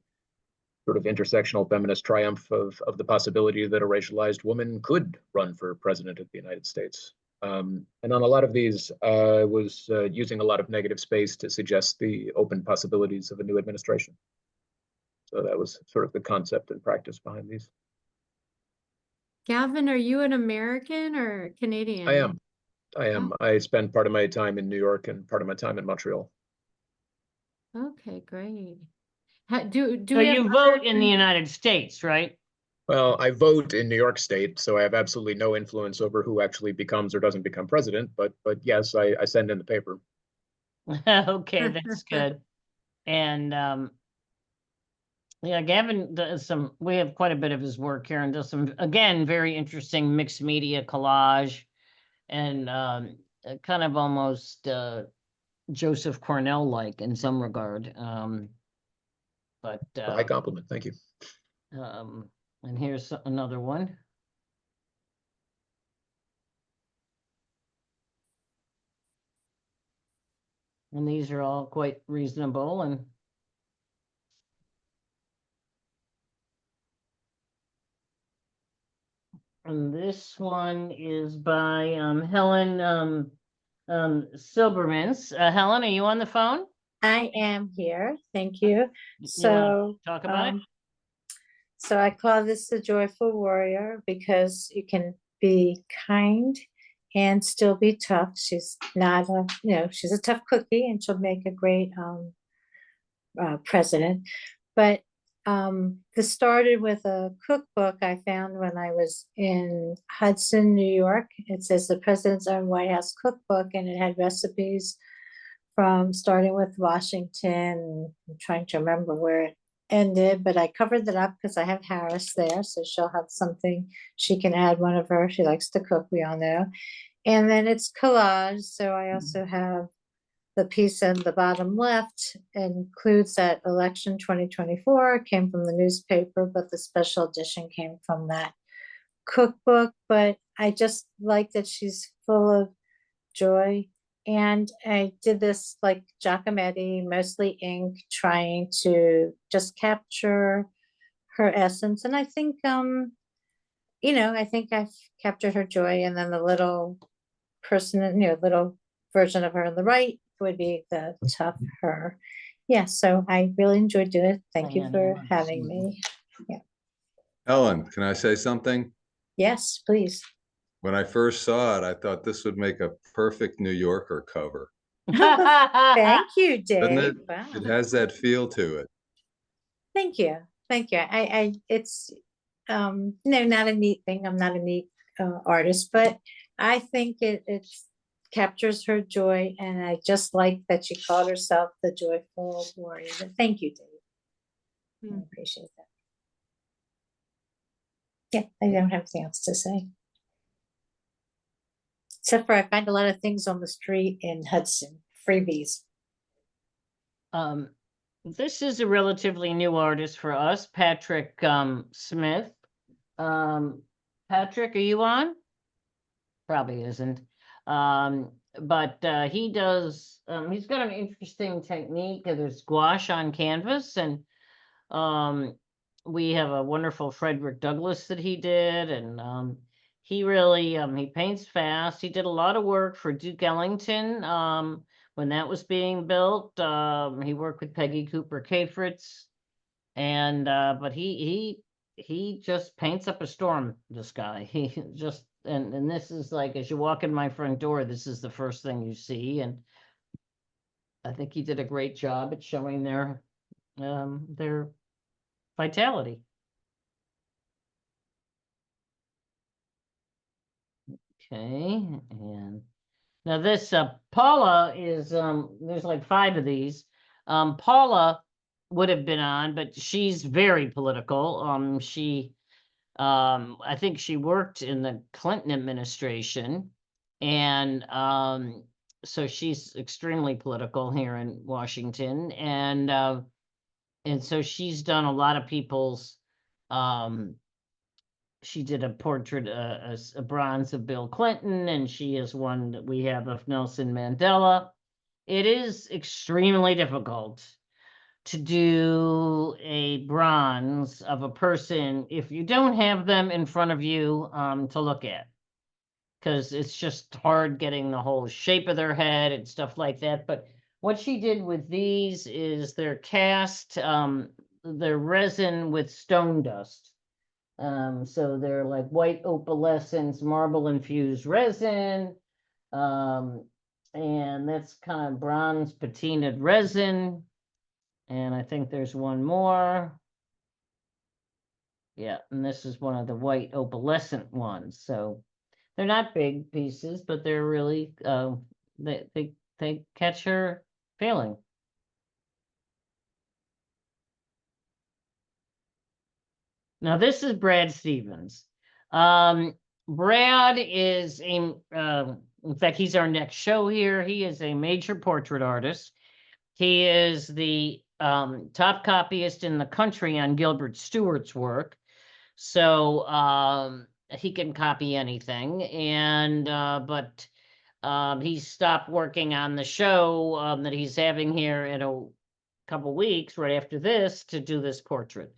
sort of intersectional feminist triumph of the possibility that a racialized woman could run for president of the United States. And on a lot of these, I was using a lot of negative space to suggest the open possibilities of a new administration. So that was sort of the concept and practice behind these.
Gavin, are you an American or Canadian?
I am.
Oh.
I spend part of my time in New York and part of my time in Montreal.
Okay, great. Do
So
we have
you vote in the
other-
United States, right?
Well, I vote in New York State, so I have absolutely no influence over who actually becomes or doesn't become president. But yes, I send in the paper.
Okay, that's good. And yeah, Gavin does we have quite a bit of his work here and does some, again, very interesting mixed media collage and kind of almost Joseph Cornell-like in some regard. But
High compliment, thank you.
and here's another one. And these are all quite reasonable and this one is by Helen Silbermans. Helen, are you on the phone?
I am here. Thank you.
You wanna
So,
talk about it?
so I call this the joyful warrior because you can be kind and still be tough. She's not she's a tough cookie and she'll make a great president. But this started with a cookbook I found when I was in Hudson, New York. It says the President's Own White House Cookbook, and it had recipes from starting with Washington. I'm trying to remember where it ended, but I covered that up because I have Harris there, so she'll have something she can add. One of her, she likes to cook, we all know. And then it's collage, so I also have the piece in the bottom left includes that election 2024, came from the newspaper, but the special edition came from that cookbook. But I just like that she's full of joy. And I did this like Giacometti, mostly ink, trying to just capture her essence. And I think, I think I've captured her joy. And then the little person, little version of her on the right would be the tough her. Yeah, so I really enjoyed doing it. Thank you for having me. Yeah.
Ellen, can I say something?
Yes, please.
When I first saw it, I thought this would make a perfect New Yorker cover.
Thank you,
Doesn't
Dave.
it?
Wow.
It has that feel to it.
Thank you. Thank you. It's not a neat thing. I'm not a neat artist, but I think it captures her joy, and I just like that she called herself the joyful warrior. But thank you, Dave. I appreciate that. Yeah, I don't have anything else to say. Except for I find a lot of things on the street in Hudson, freebies.
This is a relatively new artist for us, Patrick Smith. Patrick, are you on? Probably isn't. But he does, he's got an interesting technique. There's gouache on canvas, and we have a wonderful Frederick Douglass that he did, and he really, he paints fast. He did a lot of work for Duke Ellington when that was being built. He worked with Peggy Cooper Cafritz, and but he just paints up a storm, this guy. He just, and this is like, as you walk in my front door, this is the first thing you see, and I think he did a great job at showing their vitality. Okay, and now this Paula is there's like 5 of these. Paula would have been on, but she's very political. She I think she worked in the Clinton administration, and so she's extremely political here in Washington, and so she's done a lot of people's she did a portrait, a bronze of Bill Clinton, and she is one that we have of Nelson Mandela. It is extremely difficult to do a bronze of a person if you don't have them in front of you to look at. Because it's just hard getting the whole shape of their head and stuff like that. But what she did with these is they're cast, they're resin with stone dust. So they're like white opalescence, marble infused resin. And that's kind of bronze patinaed resin. And I think there's one more. Yeah, and this is one of the white opalescent ones. So they're not big pieces, but they're really they catch her feeling. Now this is Brad Stevens. Brad is a in fact, he's our next show here. He is a major portrait artist. He is the top copyist in the country on Gilbert Stuart's work. So he can copy anything, and but he stopped working on the show that he's having here in a couple weeks right after this to do this portrait.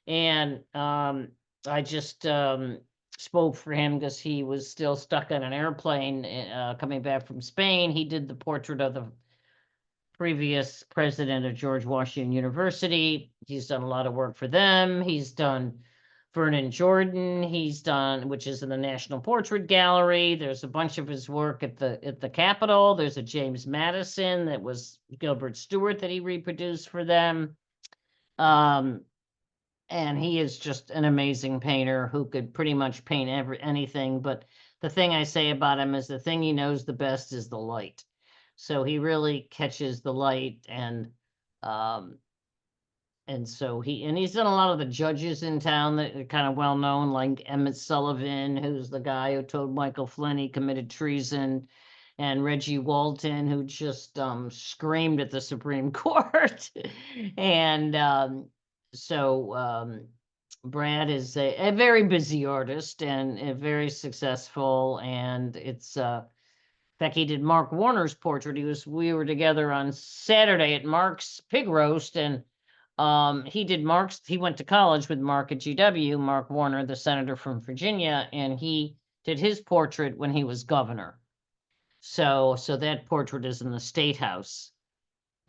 And I just spoke for him because he was still stuck on an airplane coming back from Spain. He did the portrait of the previous president of George Washington University. He's done a lot of work for them. He's done Vernon Jordan, he's done, which is in the National Portrait Gallery. There's a bunch of his work at the Capitol. There's a James Madison that was Gilbert Stuart that he reproduced for them. And he is just an amazing painter who could pretty much paint anything. But the thing I say about him is the thing he knows the best is the light. So he really catches the light, and so he's done a lot of the judges in town that are kind of well known, like Emmett Sullivan, who's the guy who told Michael Flynn he committed treason, and Reggie Walton, who just screamed at the Supreme Court. And so Brad is a very busy artist and very successful, and it's in fact, he did Mark Warner's portrait. We were together on Saturday at Mark's Pig Roast, and he did Mark's. He went to college with Mark at GW, Mark Warner, the senator from Virginia, and he did his portrait when he was governor. So that portrait is in the State House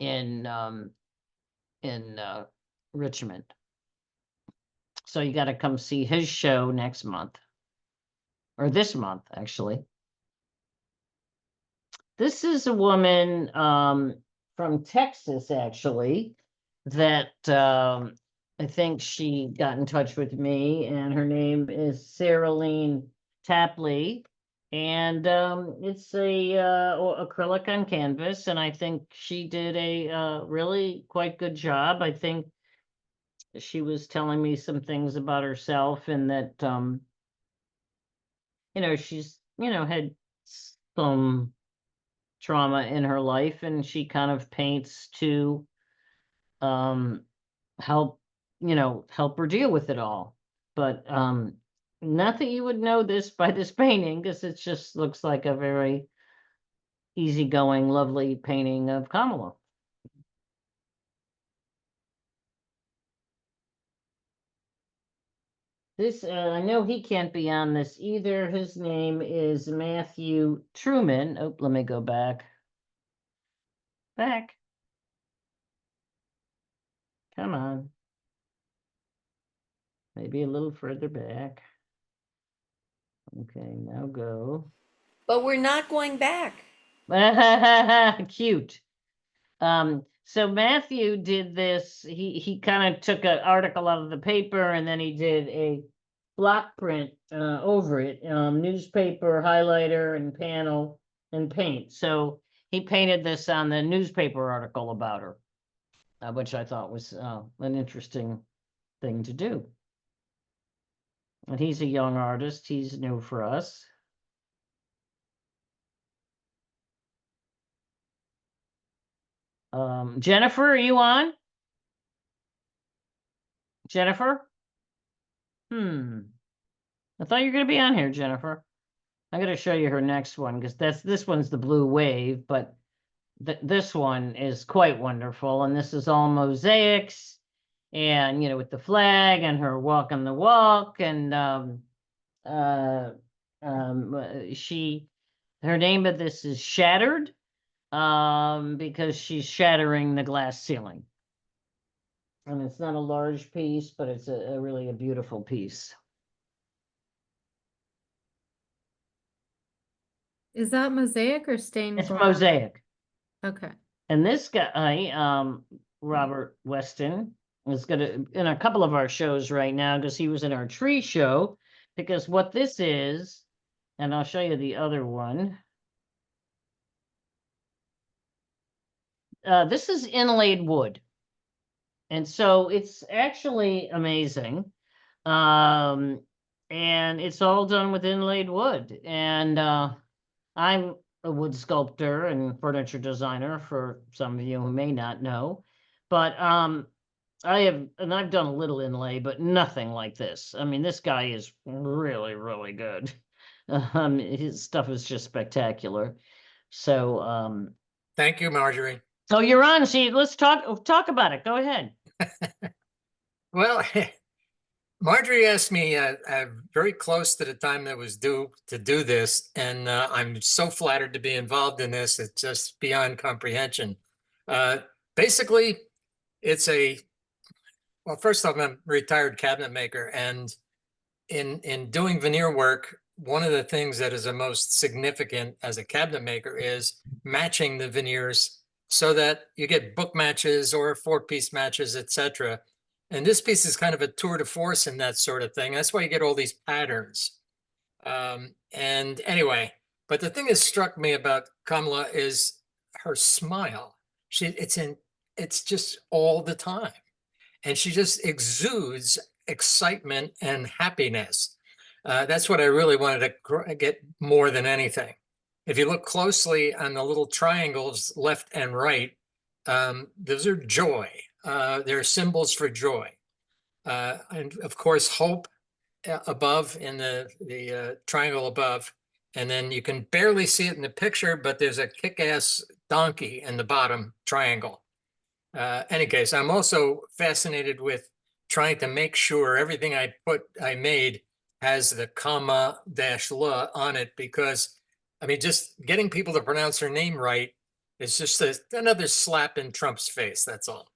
in Richmond. So you got to come see his show next month, or this month, actually. This is a woman from Texas, actually, that I think she got in touch with me, and her name is Sheryll Tapley, and it's a acrylic on canvas, and I think she did a really quite good job. I think she was telling me some things about herself, and that she's had some trauma in her life, and she kind of paints to help her deal with it all. But not that you would know this by this painting, because it just looks like a very easygoing, lovely painting of Kamala. This, I know he can't be on this either. His name is Matthew Truman. Oh, let me go back. Back. Come on. Maybe a little further back. Okay, now go.
But we're not going back.
Cute. So Matthew did this. He kind of took an article out of the paper, and then he did a block print over it, newspaper, highlighter, and panel, and paint. So he painted this on the newspaper article about her, which I thought was an interesting thing to do. And he's a young artist. He's new for us. Jennifer, are you on? Jennifer? I thought you were going to be on here, Jennifer. I'm going to show you her next one, because this one's the Blue Wave, but this one is quite wonderful, and this is all mosaics, and with the flag and her walking the walk, and her name of this is Shattered, because she's shattering the glass ceiling. And it's not a large piece, but it's a really a beautiful piece.
Is that mosaic or stained
It's
glass?
mosaic.
Okay.
And this guy, Robert Weston, is gonna in a couple of our shows right now, because he was in our tree show. Because what this is, and I'll show you the other one. This is inlaid wood. And so it's actually amazing. And it's all done with inlaid wood. And I'm a wood sculptor and furniture designer, for some of you who may not know. But I've done a little inlay, but nothing like this. I mean, this guy is really, really good. His stuff is just spectacular. So
Thank you, Marjorie.
so you're on. See, let's talk about it. Go ahead.
Well, Marjorie asked me very close to the time that was due to do this, and I'm so flattered to be involved in this. It's just beyond comprehension. Basically, it's well, first off, I'm a retired cabinet maker, and in doing veneer work, one of the things that is the most significant as a cabinet maker is matching the veneers so that you get book matches or 4-piece matches, etc. And this piece is kind of a tour de force in that sort of thing. That's why you get all these patterns. And anyway, but the thing that struck me about Kamala is her smile. It's just all the time. And she just exudes excitement and happiness. That's what I really wanted to get more than anything. If you look closely on the little triangles left and right, those are joy. They're symbols for joy. And of course, hope above in the triangle above. And then you can barely see it in the picture, but there's a kick-ass donkey in the bottom triangle. Any case, I'm also fascinated with trying to make sure everything I made has the comma-la on it, because I mean, just getting people to pronounce her name right is just another slap in Trump's face. That's all.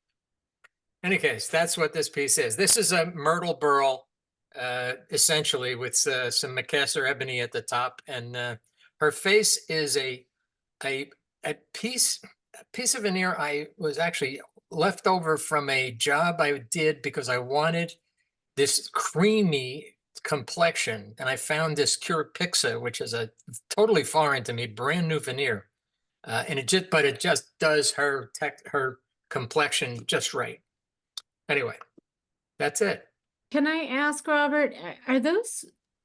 Any case, that's what this piece is. This is a myrtle burl, essentially, with some Macassar ebony at the top, and her face is a piece of veneer I was actually left over from a job I did because I wanted this creamy complexion, and I found this Curapixa, which is a totally foreign to me, brand new veneer, and it just does her complexion just right. Anyway, that's it.
Can I ask, Robert,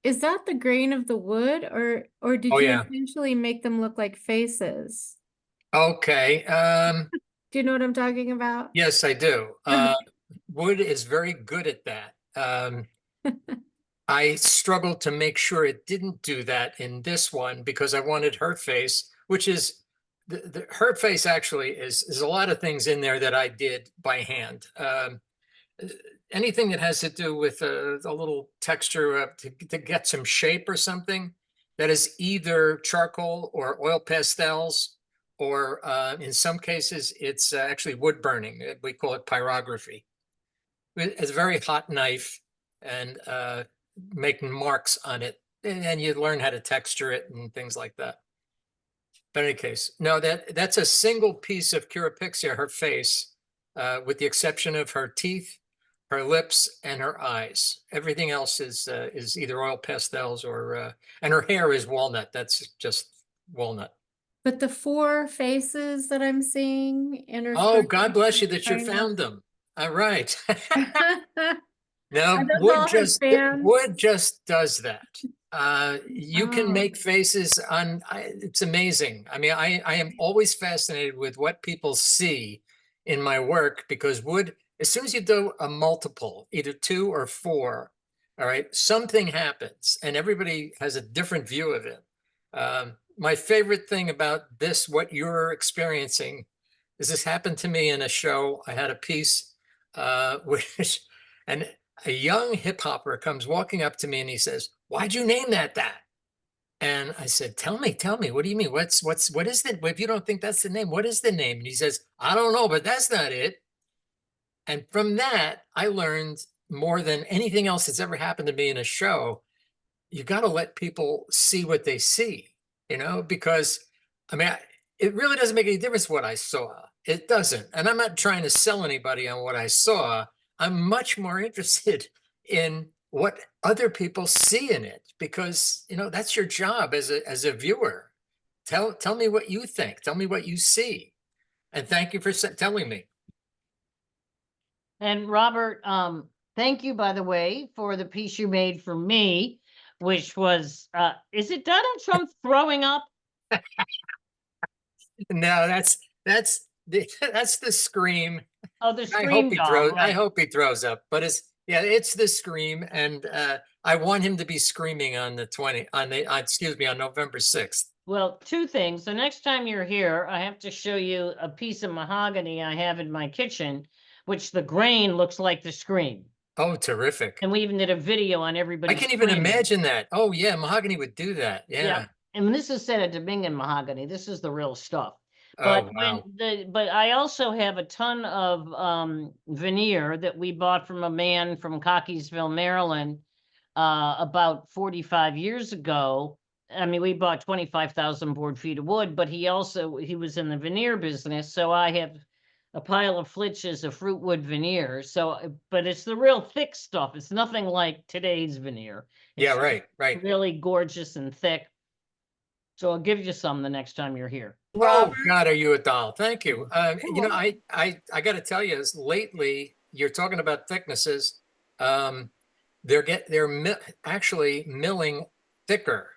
is that the grain of the wood, or did you essentially make them look like faces?
Okay.
Do you know what I'm talking about?
Yes, I do. Wood is very good at that. I struggled to make sure it didn't do that in this one because I wanted her face, which is her face actually is a lot of things in there that I did by hand. Anything that has to do with a little texture to get some shape or something that is either charcoal or oil pastels, or in some cases, it's actually wood burning. We call it pyrography. It's a very hot knife and making marks on it, and you learn how to texture it and things like that. But in any case, no, that's a single piece of Curapixa, her face, with the exception of her teeth, her lips, and her eyes. Everything else is either oil pastels or and her hair is walnut. That's just walnut.
But the 4 faces that I'm seeing in her.
Oh, God bless you that you found them. All right. No, wood just does that. You can make faces on, it's amazing. I mean, I am always fascinated with what people see in my work, because wood, as soon as you do a multiple, either 2 or 4, all right, something happens and everybody has a different view of it. my favorite thing about this, what you're experiencing, is this happened to me in a show. I had a piece, which, and a young hip hopper comes walking up to me and he says, "Why'd you name that?" And I said, tell me, what do you mean? What is it? If you don't think that's the name, what is the name? And he says, "I don't know, but that's not it." And from that, I learned more than anything else that's ever happened to me in a show. You got to let people see what they see, because I mean, it really doesn't make any difference what I saw. It doesn't. And I'm not trying to sell anybody on what I saw. I'm much more interested in what other people see in it, because that's your job as a viewer. Tell me what you think. Tell me what you see, and thank you for telling me.
And Robert, thank you, by the way, for the piece you made for me, which was, is it Donald Trump throwing up?
No, that's the scream.
Oh, the scream dog,
I
right.
hope he throws up, but it's the scream, and I want him to be screaming on November 6th.
Well, two things. The next time you're here, I have to show you a piece of mahogany I have in my kitchen, which the grain looks like the scream.
Oh, terrific.
And we even did a video on everybody.
I can't even imagine that. Oh yeah, mahogany would do that. Yeah.
And this is Santa Dominican mahogany. This is the real stuff.
Oh,
But
wow.
but I also have a ton of veneer that we bought from a man from Cockeysville, Maryland, about 45 years ago. I mean, we bought 25,000 board feet of wood, but he was in the veneer business. So I have a pile of flitches of fruit wood veneer. So, but it's the real thick stuff. It's nothing like today's veneer.
Yeah,
It's
right.
really gorgeous and thick. So I'll give you some the next time you're here.
Oh God, are you a doll? Thank you. I got to tell you, lately you're talking about thicknesses. They're actually milling thicker,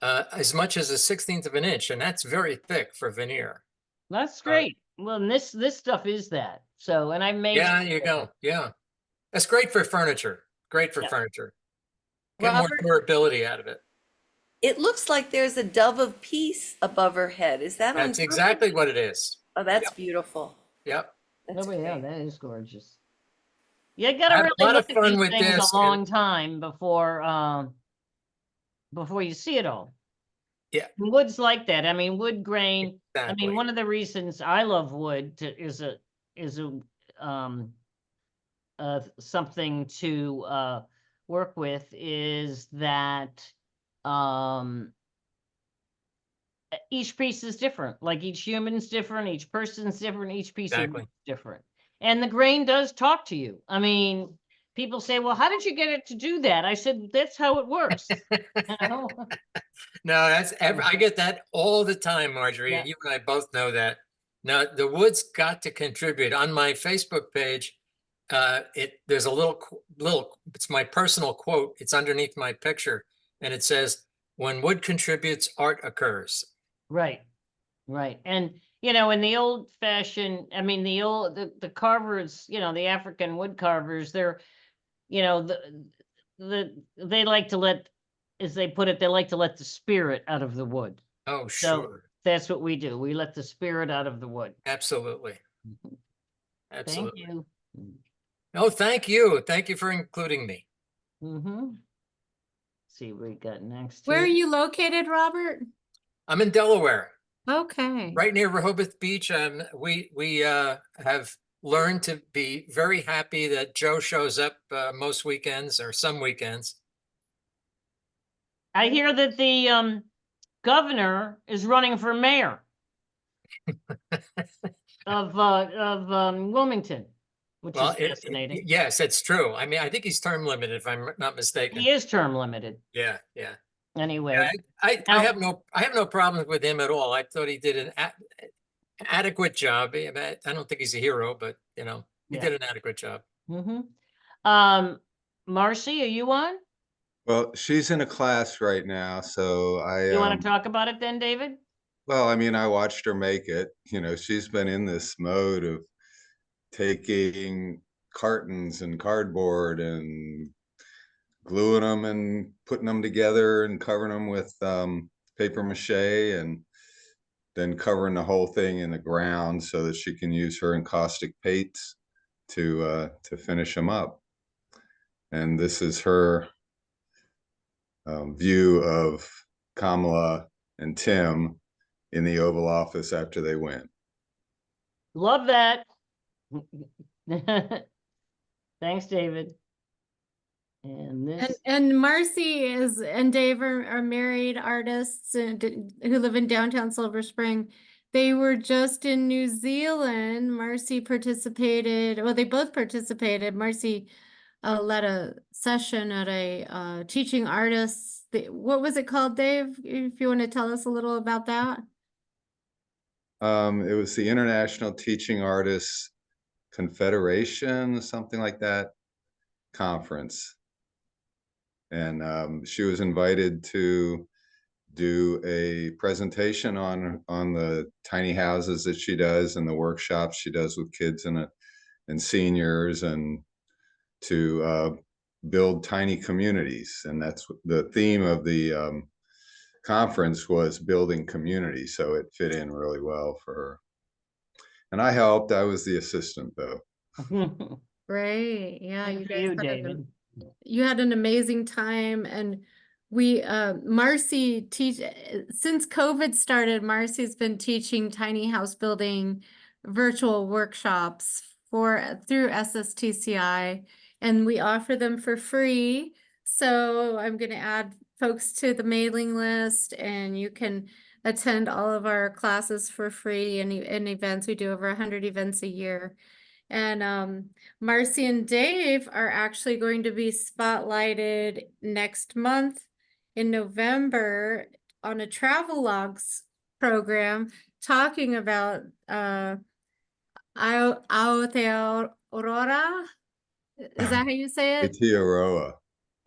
as much as a 1/16 of an inch, and that's very thick for veneer.
That's great. Well, and this stuff is that. So, and I made.
Yeah, there you go. Yeah, that's great for furniture. Great for furniture. Get more durability out of it.
It looks like there's a dove of peace above her head. Is that on
That's exactly what it is.
Oh, that's beautiful.
Yep.
That's
yeah,
great.
that is gorgeous. You got to
I had a
really
lot
look
of
at
fun
these
with
things
this,
a long time before you see it all.
Yeah.
And wood's like that. I mean, wood grain.
Exactly.
I mean, one of the reasons I love wood is something to work with is that each piece is different. Like each human's different, each person's different, each piece is different. And the grain does talk to you. I mean, people say, "Well, how did you get it to do that?" I said, "That's how it works."
No, I get that all the time, Marjorie.
Yeah.
You and I both know that. Now, the wood's got to contribute. On my Facebook page, there's a little, it's my personal quote. It's underneath my picture, and it says, "When wood contributes, art occurs."
Right. And, in the old fashioned, I mean, the carvers, the African wood carvers, they're, they like to let, as they put it, they like to let the spirit out of the wood.
Oh,
So
sure.
that's what we do. We let the spirit out of the wood.
Absolutely.
Thank you.
Oh, thank you. Thank you for including me.
See what we got next.
Where are
here.
you located, Robert?
I'm in Delaware,
Okay.
right near Rehoboth Beach. We have learned to be very happy that Joe shows up most weekends or some weekends.
I hear that the governor is running for mayor of Wilmington, which is fascinating.
Yes, it's true. I mean, I think he's term limited, if I'm not mistaken.
He is term limited.
Yeah.
Anyway,
I have no problems with him at all. I thought he did an adequate job. I don't think he's a hero, but he did an adequate job.
Marcy, are you on?
Well, she's in a class right now, so
You want to talk about it then, David?
Well, I mean, I watched her make it. She's been in this mode of taking cartons and cardboard and gluing them and putting them together and covering them with paper mache and then covering the whole thing in the ground so that she can use her encaustic paints to finish them up. And this is her view of Kamala and Tim in the Oval Office after they win.
Love that. Thanks, David. And this,
And Marcy and Dave are married artists who live in downtown Silver Spring. They were just in New Zealand. Marcy participated, well, they both participated. Marcy led a session at a teaching artists. What was it called, Dave? If you want to tell us a little about that.
It was the International Teaching Artists Confederation, something like that, conference. And she was invited to do a presentation on the tiny houses that she does and the workshops she does with kids and seniors, and to build tiny communities. And that's the theme of the conference, was building community. So it fit in really well for her. And I helped. I was the assistant, though.
Great. Yeah, you guys had
David.
You had an amazing time. And we Marcy since COVID started, Marcy's been teaching tiny house building virtual workshops through SSTCi, and we offer them for free. So I'm going to add folks to the mailing list, and you can attend all of our classes for free and events. We do over 100 events a year. And Marcy and Dave are actually going to be spotlighted next month in November on a travel logs program talking about Aotearoa. Is that how you say it?
Aotearoa.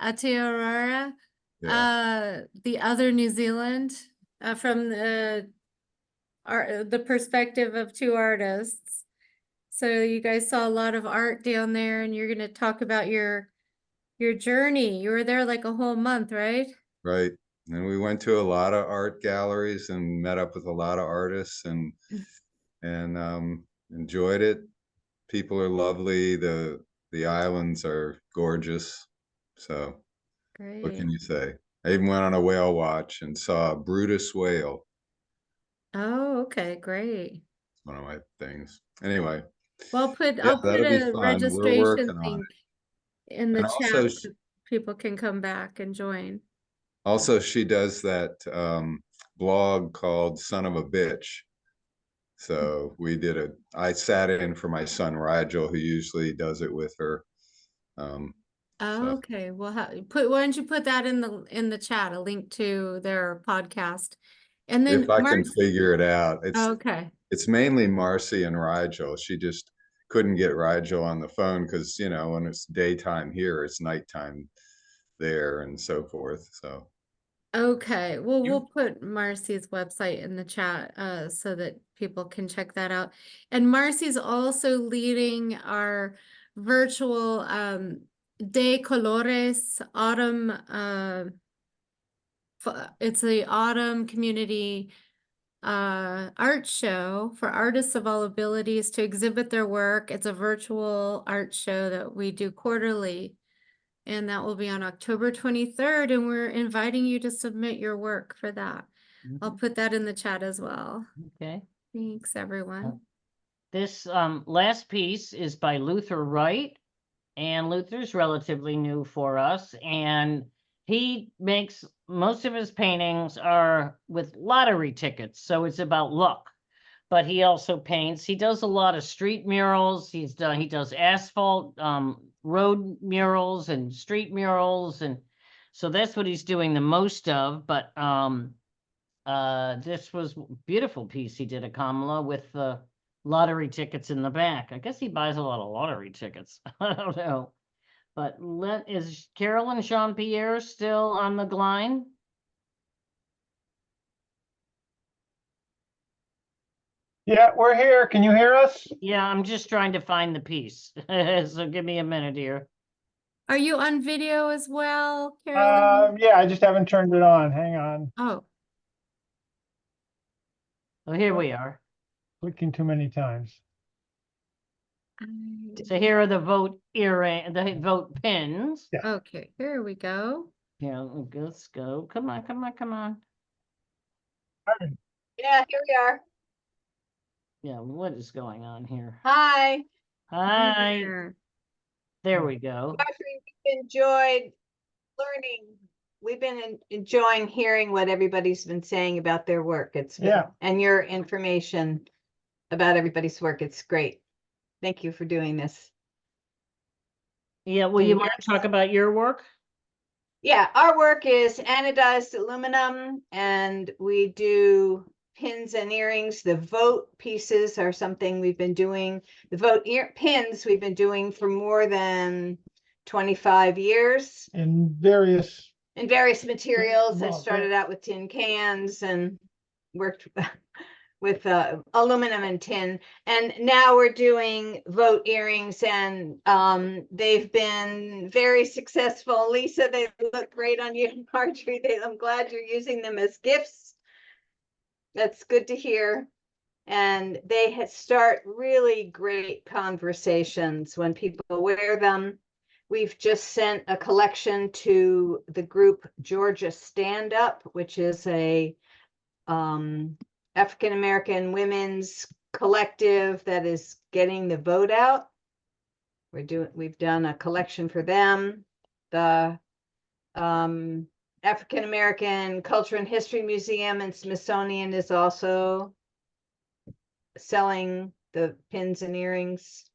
Aotearoa.
Yeah.
The other New Zealand, from the perspective of two artists. So you guys saw a lot of art down there, and you're going to talk about your journey. You were there like a whole month, right?
Right. And we went to a lot of art galleries and met up with a lot of artists and enjoyed it. People are lovely. The islands are gorgeous. So
Great.
What can you say? I even went on a whale watch and saw a Brutus whale.
Oh, okay, great.
One of my things. Anyway.
Well, I'll put
that'll be
a
fun.
registration
We're working on
link in the
And
chat
also
so people can come back and join.
Also, she does that blog called Son of a Bitch. So I sat in for my son, Rigel, who usually does it with her.
Okay, well, why don't you put that in the chat, a link to their podcast. And then
If I can figure it out. It's mainly Marcy and Rigel. She just couldn't get Rigel on the phone because, when it's daytime here, it's nighttime there and so forth. So.
Okay, well, we'll put Marcy's website in the chat so that people can check that out. And Marcy's also leading our virtual De Colores autumn. It's the autumn community art show for artists of all abilities to exhibit their work. It's a virtual art show that we do quarterly. And that will be on October 23rd, and we're inviting you to submit your work for that. I'll put that in the chat as well.
Okay.
Thanks, everyone.
This last piece is by Luther Wright, and Luther's relatively new for us, and he makes most of his paintings are with lottery tickets, so it's about luck. But he also paints. He does a lot of street murals. He does asphalt, road murals and street murals, and so that's what he's doing the most of. But this was a beautiful piece he did at Kamala with the lottery tickets in the back. I guess he buys a lot of lottery tickets. I don't know. But is Carol and Jean-Pierre still on the line?
Yeah, we're here. Can you hear us?
Yeah, I'm just trying to find the piece. So give me a minute here.
Are you on video as well, Carolyn?
Yeah, I just haven't turned it on. Hang on.
Oh.
Oh, here we are.
Clicking too many times.
So here are the vote the vote pins.
Okay, here we go.
Yeah, let's go. Come on, come on, come on.
Yeah, here we are.
Yeah, what is going on here?
Hi.
Hi.
There.
There we go.
Marjorie, we've enjoyed learning. We've been enjoying hearing what everybody's been saying about their work. It's been, and your information about everybody's work. It's great. Thank you for doing this.
Yeah, well, you want to talk about your work?
Yeah, our work is anodized aluminum, and we do pins and earrings. The vote pieces are something we've been doing. The vote pins we've been doing for more than 25 years.
In various
materials. I
Well,
started out with tin cans and worked with aluminum and tin. And now we're doing vote earrings, and they've been very successful. Lisa, they look great on you. Marjorie, I'm glad you're using them as gifts. That's good to hear. And they start really great conversations when people wear them. We've just sent a collection to the group Georgia Stand Up, which is a African-American women's collective that is getting the vote out. We've done a collection for them. The African-American Culture and History Museum and Smithsonian is also selling the pins and earrings.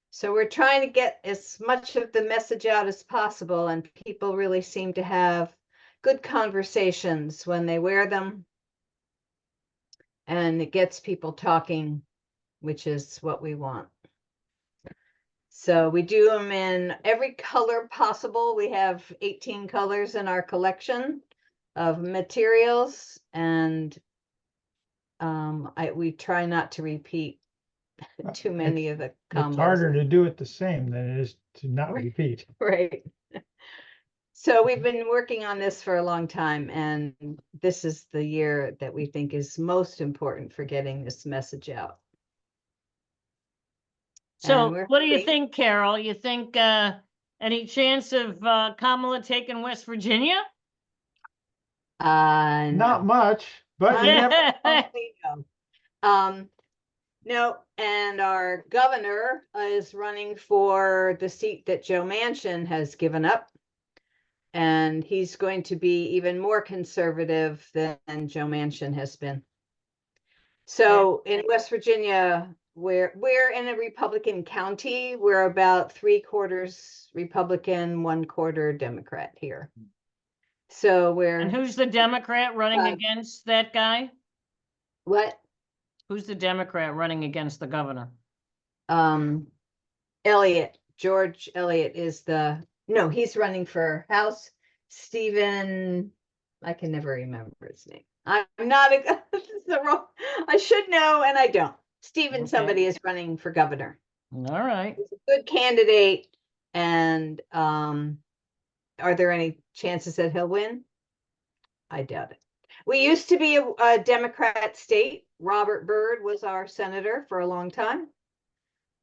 So we're trying to get as much of the message out as possible, and people really seem to have good conversations when they wear them. And it gets people talking, which is what we want. So we do them in every color possible. We have 18 colors in our collection of materials, and we try not to repeat too many of the combos.
It's harder to do it the same than it is to not repeat.
Right. So we've been working on this for a long time, and this is the year that we think is most important for getting this message out.
So what do you think, Carol? You think any chance of Kamala taking West Virginia?
Not much, but you never
no, and our governor is running for the seat that Joe Manchin has given up. And he's going to be even more conservative than Joe Manchin has been. So in West Virginia, we're in a Republican county. We're about 3/4 Republican, 1/4 Democrat here. So we're.
And who's the Democrat running against that guy?
What?
Who's the Democrat running against the governor?
Elliott, George Elliott is no, he's running for House. Stephen, I can never remember his name. I'm not this is the wrong. I should know, and I don't. Stephen, somebody is running for governor.
All right.
He's a good candidate, and are there any chances that he'll win? I doubt it. We used to be a Democrat state. Robert Byrd was our senator for a long time.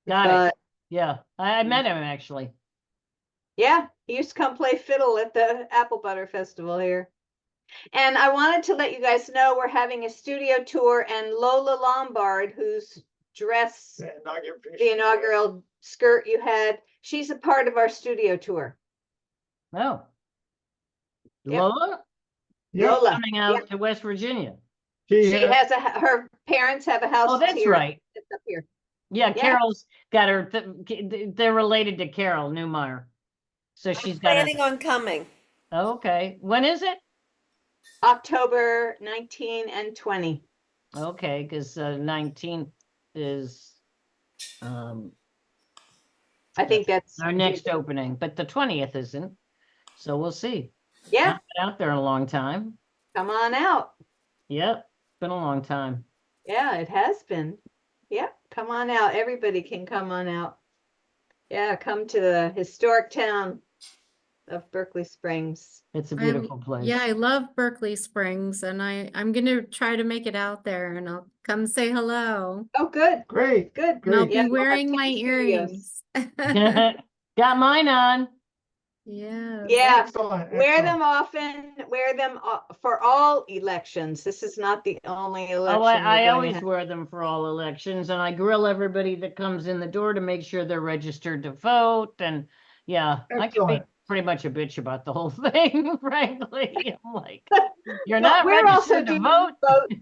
Got it. Yeah, I met him actually.
Yeah, he used to come play fiddle at the Apple Butter Festival here. And I wanted to let you guys know we're having a studio tour, and Lola Lombard, whose dress, the inaugural skirt you had, she's a part of our studio tour.
Oh.
Yep.
Lola?
Lola
coming out to West Virginia.
She has her parents have a house.
Oh, that's
here.
right.
It's up here.
Yeah, Carol's got her. They're related to Carol Newmeyer, so she's got.
Planning on coming.
Okay, when is it?
October 19 and 20.
Okay, because 19th is.
I think that's
our next opening, but the 20th isn't. So we'll see.
Yeah,
I've been out there a long time.
Come on out.
Yep, been a long time.
Yeah, it has been. Yep, come on out. Everybody can come on out. Yeah, come to the historic town.
of Berkeley Springs.
It's a beautiful place.
Yeah, I love Berkeley Springs, and I'm gonna try to make it out there, and I'll come say hello.
Oh, good.
Great.
Good.
And I'll
Great.
be
Yeah, we'll have
wearing my
10 studios.
earrings.
Got mine on.
Yeah.
Yeah,
Excellent.
wear
excellent.
them often, wear them for all elections. This is not the only election.
Oh,
we're
I
going to
always
have.
wear them for all elections, and I grill everybody that comes in the door to make sure they're registered to vote. And yeah, I can be
Excellent.
pretty much a bitch about the whole thing, frankly. I'm like, you're
But
not
we're also
registered to
doing
vote.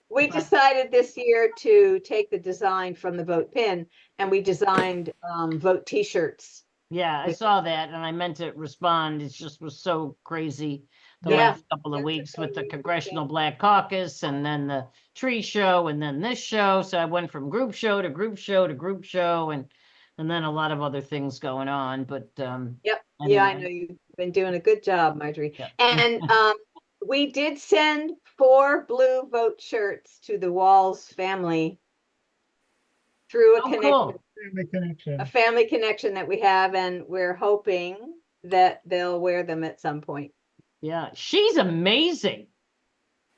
We decided this year to take the design from the vote pin, and we designed vote T-shirts.
Yeah, I saw that, and I meant to respond. It just was so crazy the
Yeah.
last couple of weeks with the Congressional Black Caucus, and then the tree show, and then this show. So I went from group show to group show to group show, and then a lot of other things going on. But
Yep. Yeah, I
anyway.
know you've been doing a good job, Marjorie.
Yeah.
And we did send 4 blue vote shirts to the Walz family through
Oh, cool.
Family connection.
a family connection that we have, and we're hoping that they'll wear them at some point.
Yeah, she's amazing.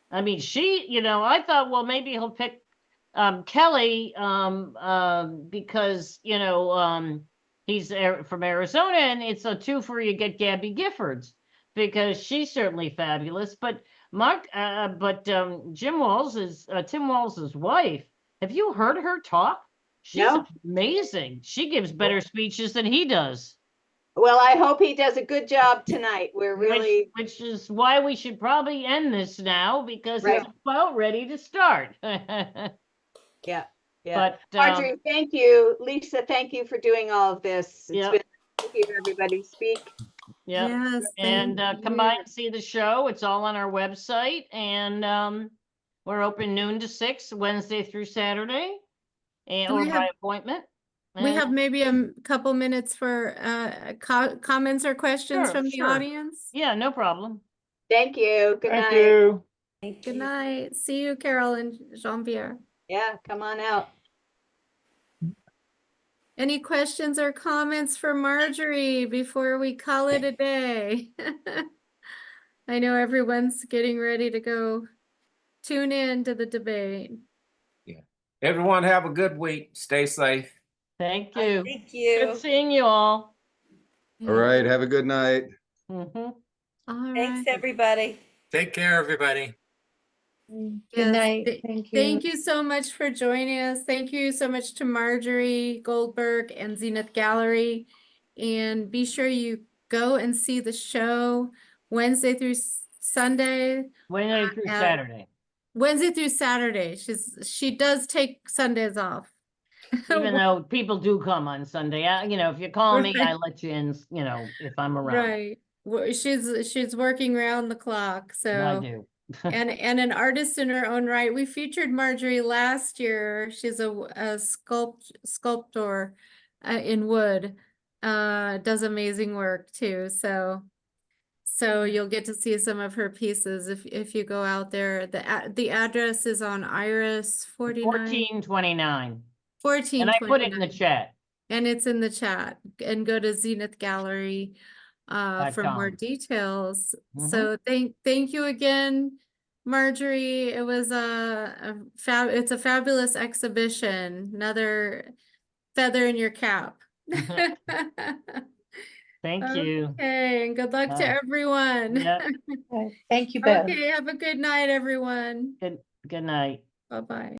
I mean, I thought, well, maybe he'll pick Kelly because, he's from Arizona, and it's a 2 for you get Gabby Giffords because she's certainly fabulous. But Tim Walz's wife, have you heard her talk? She's
No.
amazing. She gives better speeches than he does.
Well, I hope he does a good job tonight. We're really,
Which is why we should probably end this now because
Right.
it's about ready to start.
yeah.
But
Marjorie, thank you. Lisa, thank you for doing all of this. It's
Yep.
been nice to hear everybody speak.
yeah,
Yes.
and
thank
come
you.
by and see the show. It's all on our website, and we're open noon to 6 Wednesday through Saturday, and
Do we
or by
have-
appointment.
We
And-
have maybe a couple minutes for comments or questions
Sure,
from the
sure.
audience.
Yeah, no problem.
Thank you. Good
Thank
night.
you.
Good night. See you, Carol and Jean-Pierre.
Yeah, come on out.
Any questions or comments for Marjorie before we call it a day? I know everyone's getting ready to go tune in to the debate.
Everyone have a good week. Stay safe.
Thank you.
Thank you.
Good seeing you all.
All right, have a good night.
Mhm.
All
Thanks,
right.
everybody.
Take care, everybody.
Good
Yes,
night.
th-
Thank you.
Thank you so much for joining us. Thank you so much to Marjorie Goldberg and Zenith Gallery. And be sure you go and see the show Wednesday through Sunday.
Wednesday through
at-
Saturday.
Wednesday through Saturday. She does take Sundays off.
Even though people do come on Sunday, if you call me, I
Right.
let you in, if I'm around.
Right. She's working round the clock.
I
So
do.
and an artist in her own right. We featured Marjorie last year. She's a sculptor in wood. Does amazing work too. So you'll get to see some of her pieces if you go out there. The address is on Iris 49
1429.
14.
And I put it in the chat.
And it's in the chat. And go to Zenith Gallery for more
.com.
details. So thank you again, Marjorie. It was it's a fabulous exhibition. Another feather in your cap.
Thank you.
Okay, and good luck to everyone.
Yeah.
Thank you, Beth.
Okay, have a good night, everyone.
Good night.
Bye-bye.